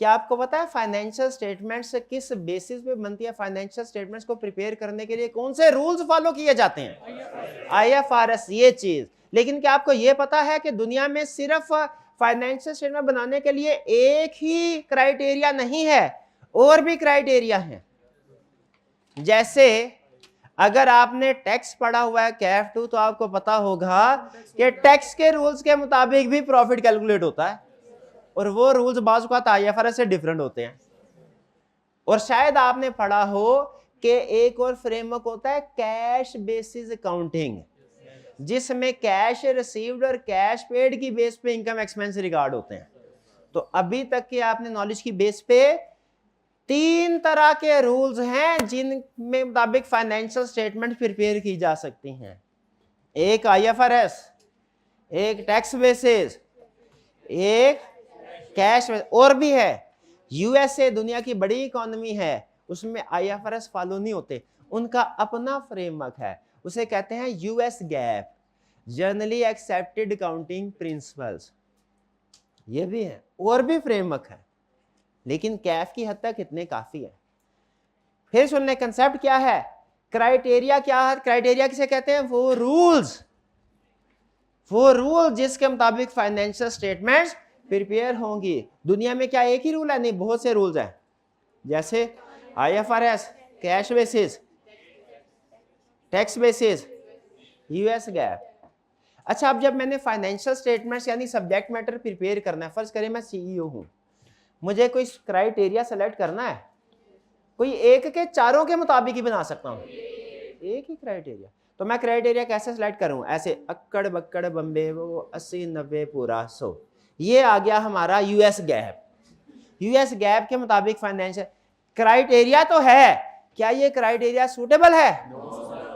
क्या आपको पता है फाइनेंशियल स्टेटमेंट्स किस बेसिस पे बनती है? फाइनेंशियल स्टेटमेंट्स को प्रिपेयर करने के लिए कौन से रूल्स फॉलो किए जाते हैं? IFRS, ये चीज। लेकिन क्या आपको ये पता है कि दुनिया में सिर्फ फाइनेंशियल स्टेटमेंट बनाने के लिए एक ही क्राइटेरिया नहीं है, और भी क्राइटेरिया हैं। जैसे अगर आपने टैक्स पढ़ा हुआ है कैफ 2 तो आपको पता होगा कि टैक्स के रूल्स के मुताबिक भी प्रॉफिट कैलकुलेट होता है, और वो रूल्स बाज़ औक़ात IFRS से डिफरेंट होते हैं। और शायद आपने पढ़ा हो कि एक और फ्रेमवर्क होता है कैश बेसिस अकाउंटिंग, जिसमें कैश रिसीव्ड और कैश पेड की बेस पे इनकम एक्सपेंस रिकॉर्ड होते हैं। तो अभी तक के आपने नॉलेज की बेस पे 3 तरह के रूल्स हैं जिनमें मुताबिक फाइनेंशियल स्टेटमेंट प्रिपेयर की जा सकती हैं। एक IFRS, एक टैक्स बेसिस, एक कैश, और भी है। USA दुनिया की बड़ी इकोनॉमी है, उसमें IFRS फॉलो नहीं होते, उनका अपना फ्रेमवर्क है, उसे कहते हैं US GAAP, generally accepted accounting principles. ये भी है, और भी फ्रेमवर्क है, लेकिन कैफ की हद तक इतने काफी है। फिर सुनने कंसेप्ट क्या है, क्राइटेरिया क्या है? क्राइटेरिया किसे कहते हैं? वो रूल जिसके मुताबिक फाइनेंशियल स्टेटमेंट्स प्रिपेयर होंगी। दुनिया में क्या एक ही रूल है? नहीं, बहुत से रूल्स हैं, जैसे IFRS, cash basis, tax basis, US GAAP। अच्छा, अब जब मैंने फाइनेंशियल स्टेटमेंट्स यानी सब्जेक्ट मैटर प्रिपेयर करना है, फर्ज करें मैं CEO हूं, मुझे कोई क्राइटेरिया सेलेक्ट करना है, कोई एक के चारों के मुताबिक ही बना सकता हूं, एक ही क्राइटेरिया। तो मैं क्राइटेरिया कैसे सेलेक्ट करूं? ऐसे अक्कड़ बक्कड़ बम्बे वो 80 90 पूरा 100, ये आ गया हमारा US GAAP के मुताबिक फाइनेंशियल क्राइटेरिया तो है, क्या ये क्राइटेरिया सूटेबल है?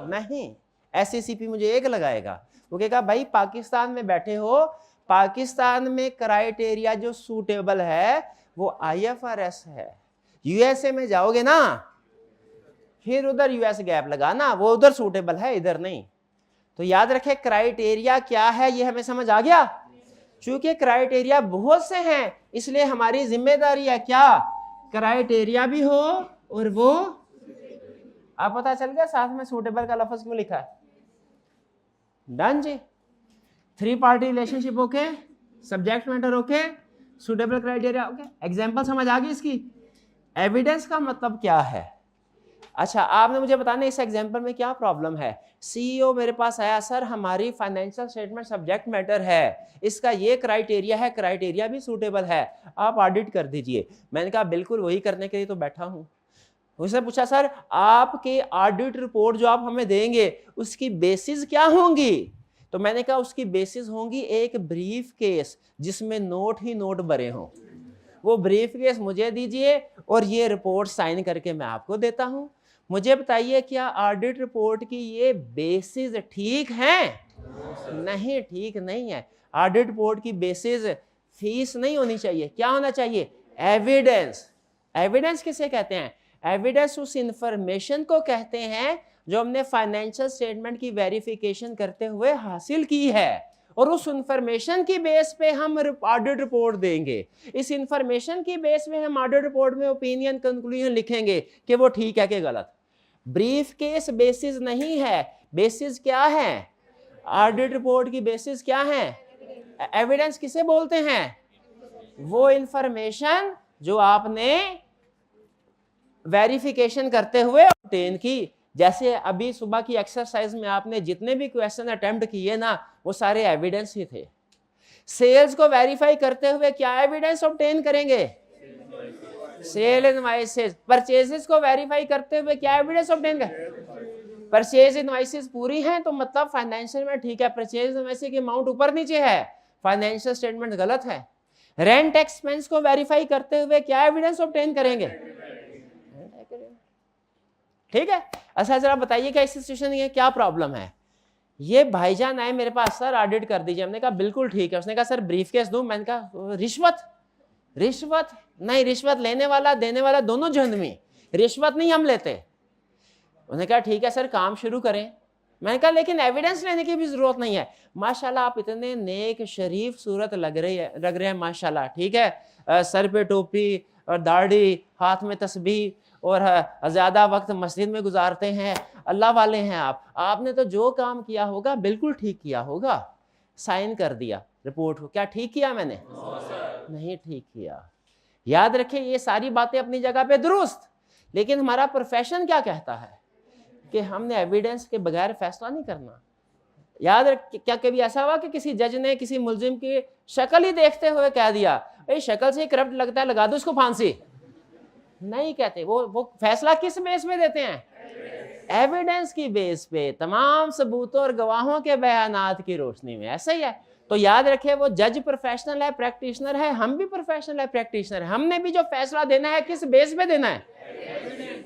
नहीं। SECP मुझे एक लगाएगा, वो कहेगा भाई पाकिस्तान में बैठे हो, पाकिस्तान में क्राइटेरिया जो सूटेबल है वो IFRS है। USA में जाओगे ना, फिर उधर US GAAP लगाना, वो उधर सूटेबल है, इधर नहीं। तो याद रखें क्राइटेरिया क्या है, ये हमें समझ आ गया। चूंकि क्राइटेरिया बहुत से हैं, इसलिए हमारी जिम्मेदारी है क्या? क्राइटेरिया भी हो और वो, आप पता चल गया साथ में सूटेबल का लफ्ज क्यों लिखा है। डन जी। 3 party relationship okay, subject matter okay, suitable criteria okay. Example समझ आ गई इसकी। एविडेंस का मतलब क्या है? अच्छा, आपने मुझे बताना इस एग्जांपल में क्या प्रॉब्लम है। CEO मेरे पास आया, सर हमारी फाइनेंशियल स्टेटमेंट सब्जेक्ट मैटर है, इसका ये क्राइटेरिया है, क्राइटेरिया भी सूटेबल है, आप ऑडिट कर दीजिए। मैंने कहा बिल्कुल वही करने के लिए तो बैठा हूं। उसने पूछा सर आपके ऑडिट रिपोर्ट जो आप हमें देंगे उसकी बेसिस क्या होंगी? तो मैंने कहा उसकी बेसिस होंगी एक ब्रीफ केस जिसमें नोट ही नोट भरे हों, वो ब्रीफ केस मुझे दीजिए और ये रिपोर्ट साइन करके मैं आपको देता हूं। मुझे बताइए क्या ऑडिट रिपोर्ट की ये बेसिस ठीक हैं? नहीं, ठीक नहीं है। ऑडिट रिपोर्ट की बेसिस फीस नहीं होनी चाहिए, क्या होना चाहिए? एविडेंस। एविडेंस किसे कहते हैं? एविडेंस उस इंफॉर्मेशन को कहते हैं जो हमने फाइनेंशियल स्टेटमेंट की वेरिफिकेशन करते हुए हासिल की है, और उस इंफॉर्मेशन की बेस पे हम ऑडिट रिपोर्ट देंगे। इस इंफॉर्मेशन की बेस पे हम ऑडिट रिपोर्ट में ओपिनियन कंक्लूजन लिखेंगे कि वो ठीक है कि गलत। ब्रीफ केस बेसिस नहीं है। बेसिस क्या है? ऑडिट रिपोर्ट की बेसिस क्या है? एविडेंस किसे बोलते हैं? वो इंफॉर्मेशन जो आपने वेरिफिकेशन करते हुए ऑब्टेन की। जैसे अभी सुबह की एक्सरसाइज में आपने जितने भी क्वेश्चन अटेम्प्ट किए ना, वो सारे एविडेंस ही थे। सेल्स को वेरीफाई करते हुए क्या एविडेंस ऑब्टेन करेंगे? Sale invoices. परचेजेस को वेरीफाई करते हुए क्या एविडेंस ऑब्टेन करेंगे? परचेज इनवॉइसेस पूरी हैं तो मतलब फाइनेंशियल में ठीक है। परचेज इनवॉइस की अमाउंट ऊपर नीचे है, फाइनेंशियल स्टेटमेंट गलत है। रेंट एक्सपेंस को वेरीफाई करते हुए क्या एविडेंस ऑब्टेन करेंगे? ठीक है। अच्छा जरा बताइए क्या इस सिचुएशन में क्या प्रॉब्लम है? ये भाईजान आए मेरे पास, सर ऑडिट कर दीजिए। हमने कहा बिल्कुल ठीक है। उसने कहा सर ब्रीफकेस दूं? मैंने कहा रिश्वत? रिश्वत नहीं, रिश्वत लेने वाला देने वाला दोनों जहन्नमी, रिश्वत नहीं हम लेते। उन्होंने कहा ठीक है सर काम शुरू करें। मैंने कहा लेकिन एविडेंस लेने की भी जरूरत नहीं है। माशाल्लाह आप इतने नेक शरीफ सूरत लग रहे हैं माशाल्लाह, ठीक है। सर पे टोपी और दाढ़ी, हाथ में तस्बीह, और ज़्यादा वक्त मस्जिद में गुजारते हैं, अल्लाह वाले हैं आप। आपने तो जो काम किया होगा बिल्कुल ठीक किया होगा। साइन कर दिया रिपोर्ट को। क्या ठीक किया मैंने? नहीं ठीक किया। याद रखें ये सारी बातें अपनी जगह पे दुरुस्त, लेकिन हमारा प्रोफेशन क्या कहता है कि हमने एविडेंस के बगैर फैसला नहीं करना। याद रख, क्या कभी ऐसा हुआ कि किसी जज ने किसी मुलजिम की शक्ल ही देखते हुए कह दिया भाई शक्ल से करप्ट लगता है, लगा दो इसको फांसी? नहीं कहते। वो फैसला किस बेस पे देते हैं? एविडेंस की बेस पे, तमाम सबूतों और गवाहों के बयानात की रोशनी में। ऐसा ही है। तो याद रखे वो जज प्रोफेशनल है, प्रैक्टिशनर है, हम भी प्रोफेशनल है, प्रैक्टिशनर है। हमने भी जो फैसला देना है किस बेस पे देना है?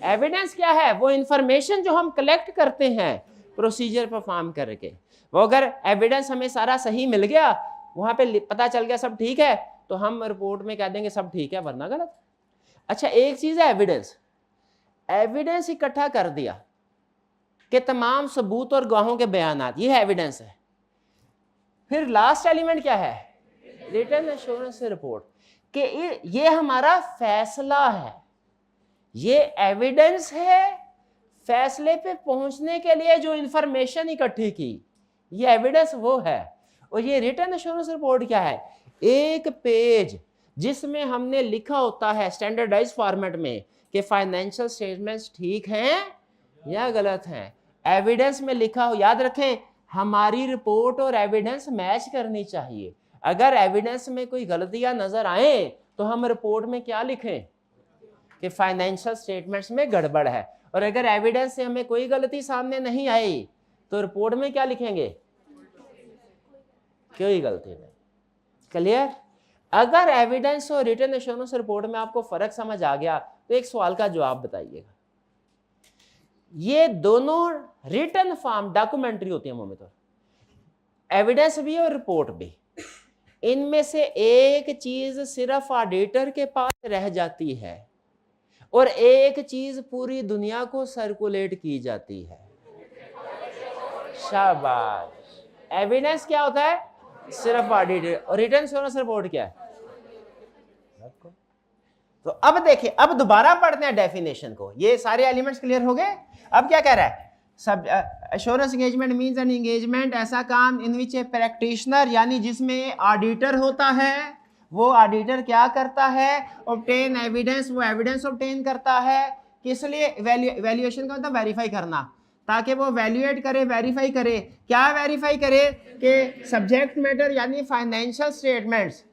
एविडेंस क्या है? वो इंफॉर्मेशन जो हम कलेक्ट करते हैं प्रोसीजर परफॉर्म करके। वो अगर एविडेंस हमें सारा सही मिल गया, वहां पे पता चल गया सब ठीक है, तो हम रिपोर्ट में कह देंगे सब ठीक है, वरना गलत। अच्छा एक चीज है एविडेंस। एविडेंस इकट्ठा कर दिया कि तमाम सबूत और गवाहों के बयानात, ये एविडेंस है। फिर लास्ट एलिमेंट क्या है? Written assurance report. कि ये हमारा फैसला है, ये एविडेंस है। फैसले पे पहुंचने के लिए जो इंफॉर्मेशन इकट्ठी की, ये एविडेंस वो है। और ये रिटन एश्योरेंस रिपोर्ट क्या है? एक पेज जिसमें हमने लिखा होता है स्टैंडर्डाइज फॉर्मेट में कि फाइनेंशियल स्टेटमेंट्स ठीक हैं या गलत हैं। एविडेंस में लिखा हो, याद रखें हमारी रिपोर्ट और एविडेंस मैच करनी चाहिए। अगर एविडेंस में कोई गलतियां नजर आए तो हम रिपोर्ट में क्या लिखें कि फाइनेंशियल स्टेटमेंट्स में गड़बड़ है, और अगर एविडेंस से हमें कोई गलती सामने नहीं आई तो रिपोर्ट में क्या लिखेंगे? कोई गलती नहीं। क्लियर? अगर एविडेंस और रिटन एश्योरेंस रिपोर्ट में आपको फर्क समझ आ गया तो एक सवाल का जवाब बताइएगा। ये दोनों रिटन फॉर्म डॉक्यूमेंट्री होती है मोहम्मद, एविडेंस भी और रिपोर्ट भी। इनमें से एक चीज सिर्फ ऑडिटर के पास रह जाती है और एक चीज पूरी दुनिया को सर्कुलेट की जाती है। शाबाश। एविडेंस क्या होता है? सिर्फ ऑडिटर। और रिटन एश्योरेंस रिपोर्ट क्या है? तो अब देखिए, अब दोबारा पढ़ते हैं डेफिनेशन को। ये सारे एलिमेंट्स क्लियर हो गए। अब क्या कह रहा है? सब assurance engagement means an engagement, ऐसा काम इन विच ए प्रैक्टिशनर, यानी जिसमें ऑडिटर होता है। वो ऑडिटर क्या करता है? Obtain evidence. वो एविडेंस ऑब्टेन करता है किस लिए? वैल्यूएशन का मतलब वेरीफाई करना, ताकि वो वैल्यूएट करे, वेरीफाई करे। क्या वेरीफाई करे? कि सब्जेक्ट मैटर यानी फाइनेंशियल स्टेटमेंट्स,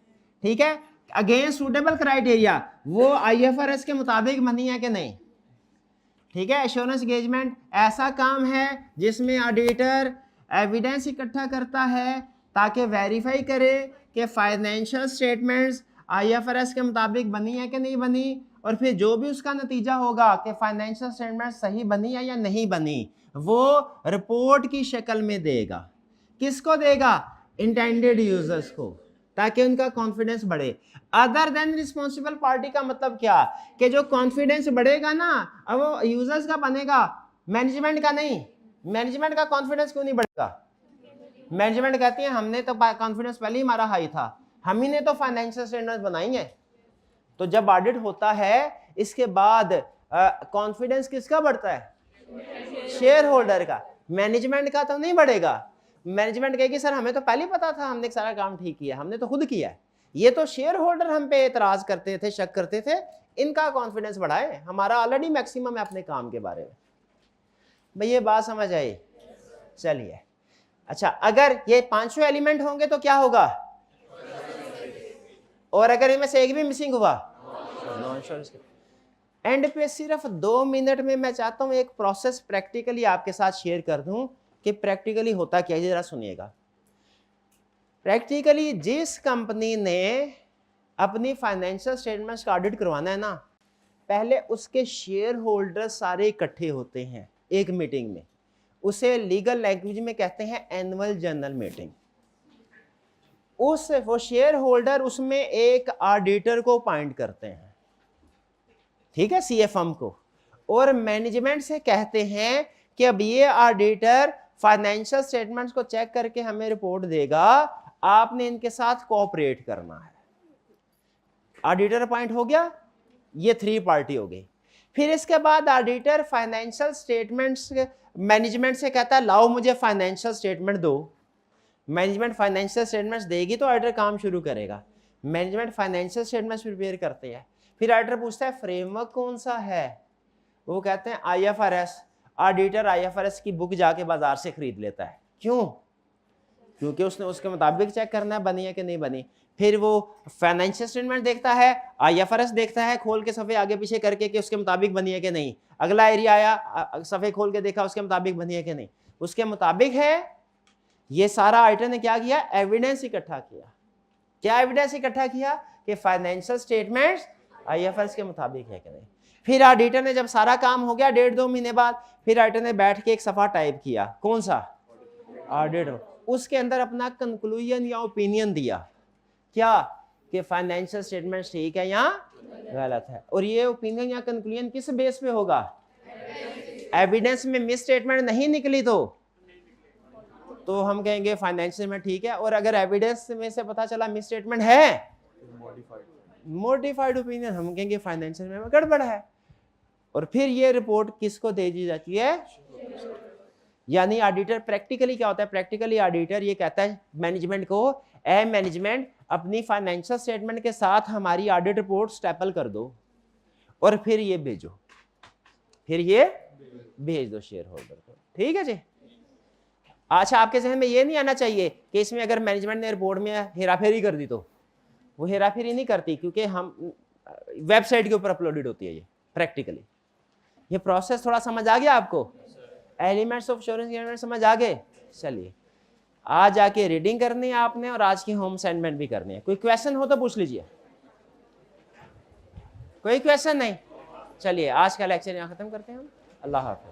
ठीक है, अगेंस्ट सूटेबल क्राइटेरिया, वो IFRS के मुताबिक बनी है कि नहीं। ठीक है। एश्योरेंस एंगेजमेंट ऐसा काम है जिसमें ऑडिटर एविडेंस इकट्ठा करता है ताकि वेरीफाई करे कि फाइनेंशियल स्टेटमेंट्स IFRS के मुताबिक बनी है कि नहीं बनी, और फिर जो भी उसका नतीजा होगा कि फाइनेंशियल स्टेटमेंट सही बनी है या नहीं बनी, वो रिपोर्ट की शक्ल में देगा। किसको देगा? इंटेंडेड यूजर्स को, ताकि उनका कॉन्फिडेंस बढ़े। अदर देन रिस्पॉन्सिबल पार्टी का मतलब क्या? कि जो कॉन्फिडेंस बढ़ेगा ना, अब वो यूजर्स का बनेगा, मैनेजमेंट का नहीं। मैनेजमेंट का कॉन्फिडेंस क्यों नहीं बढ़ेगा? मैनेजमेंट कहती है हमने तो कॉन्फिडेंस पहले ही हमारा हाई था, हम ही ने तो फाइनेंशियल स्टेटमेंट्स बनाई हैं। तो जब ऑडिट होता है इसके बाद कॉन्फिडेंस किसका बढ़ता है? शेयर होल्डर का। मैनेजमेंट का तो नहीं बढ़ेगा। मैनेजमेंट कहेगी सर हमें तो पहले ही पता था, हमने सारा काम ठीक किया, हमने तो खुद किया है। ये तो शेयर होल्डर हम पे एतराज करते थे, शक करते थे, इनका कॉन्फिडेंस बढ़ाए, हमारा ऑलरेडी मैक्सिमम है अपने काम के बारे में। भाई ये बात समझ आई? चलिए अच्छा, अगर ये पांचों एलिमेंट होंगे तो क्या होगा? और अगर इनमें से एक भी मिसिंग हुआ, नो इंश्योरेंस। एंड पे सिर्फ 2 मिनट में मैं चाहता हूं एक प्रोसेस प्रैक्टिकली आपके साथ शेयर कर दूं कि प्रैक्टिकली होता क्या है, जरा सुनिएगा। प्रैक्टिकली जिस कंपनी ने अपनी फाइनेंशियल स्टेटमेंट्स का ऑडिट करवाना है ना, पहले उसके शेयर होल्डर सारे इकट्ठे होते हैं एक मीटिंग में, उसे लीगल लैंग्वेज में कहते हैं एनुअल जनरल मीटिंग। वो शेयर होल्डर उसमें एक ऑडिटर को अपॉइंट करते हैं, ठीक है, CFM को, और मैनेजमेंट से कहते हैं कि अब ये ऑडिटर फाइनेंशियल स्टेटमेंट्स को चेक करके हमें रिपोर्ट देगा, आपने इनके साथ कोऑपरेट करना है। ऑडिटर अपॉइंट हो गया, ये 3 पार्टी हो गई। फिर इसके बाद ऑडिटर फाइनेंशियल स्टेटमेंट्स मैनेजमेंट से कहता है लाओ मुझे फाइनेंशियल स्टेटमेंट दो। मैनेजमेंट फाइनेंशियल स्टेटमेंट्स देगी तो ऑडिटर काम शुरू करेगा। मैनेजमेंट फाइनेंशियल स्टेटमेंट्स प्रिपेयर करते हैं। फिर ऑडिटर पूछता है फ्रेमवर्क कौन सा है, वो कहते हैं IFRS। ऑडिटर IFRS की बुक जाके बाजार से खरीद लेता है। क्यों? क्योंकि उसने उसके मुताबिक चेक करना है बनी है कि नहीं बनी। फिर वो फाइनेंशियल स्टेटमेंट देखता है, IFRS देखता है, खोल के सफ़े आगे पीछे करके कि उसके मुताबिक बनी है कि नहीं। अगला एरिया आया, सफ़े खोल के देखा उसके मुताबिक बनी है कि नहीं, उसके मुताबिक है। ये सारा ऑडिटर ने क्या किया? एविडेंस इकट्ठा किया। क्या एविडेंस इकट्ठा किया? कि फाइनेंशियल स्टेटमेंट्स IFRS के मुताबिक है कि नहीं। फिर ऑडिटर ने जब सारा काम हो गया 1.5-2 महीने बाद, फिर ऑडिटर ने बैठ के एक सफ़ा टाइप किया। कौन सा? ऑडिटर। उसके अंदर अपना कंक्लूजन या ओपिनियन दिया। क्या? कि फाइनेंशियल स्टेटमेंट ठीक है या गलत है। और ये ओपिनियन या कंक्लूजन किस बेस पे होगा? एविडेंस में मिस स्टेटमेंट नहीं निकली तो हम कहेंगे फाइनेंशियल में ठीक है, और अगर एविडेंस में से पता चला मिस स्टेटमेंट है, मॉडिफाइड ओपिनियन, हम कहेंगे फाइनेंशियल में गड़बड़ है। और फिर ये रिपोर्ट किसको दे दी जाती है? यानी ऑडिटर प्रैक्टिकली क्या होता है? प्रैक्टिकली ऑडिटर ये कहता है मैनेजमेंट को, ए मैनेजमेंट अपनी फाइनेंशियल स्टेटमेंट के साथ हमारी ऑडिट रिपोर्ट स्टेपल कर दो और फिर ये भेजो, फिर ये भेज दो शेयर होल्डर को। ठीक है जी। अच्छा, आपके जहन में ये नहीं आना चाहिए कि इसमें अगर मैनेजमेंट ने रिपोर्ट में हेराफेरी कर दी तो वो हेराफेरी नहीं करती, क्योंकि हम वेबसाइट के ऊपर अपलोडेड होती है ये प्रैक्टिकली। ये प्रोसेस थोड़ा समझ आ गया आपको? एलिमेंट्स ऑफ इंश्योरेंस समझ आ गए? चलिए, आज आके रीडिंग करनी है आपने और आज की होम असाइनमेंट भी करनी है। कोई क्वेश्चन हो तो पूछ लीजिए। कोई क्वेश्चन नहीं? चलिए आज का लेक्चर यहाँ खत्म करते हैं हम। अल्लाह हाफ़िज़।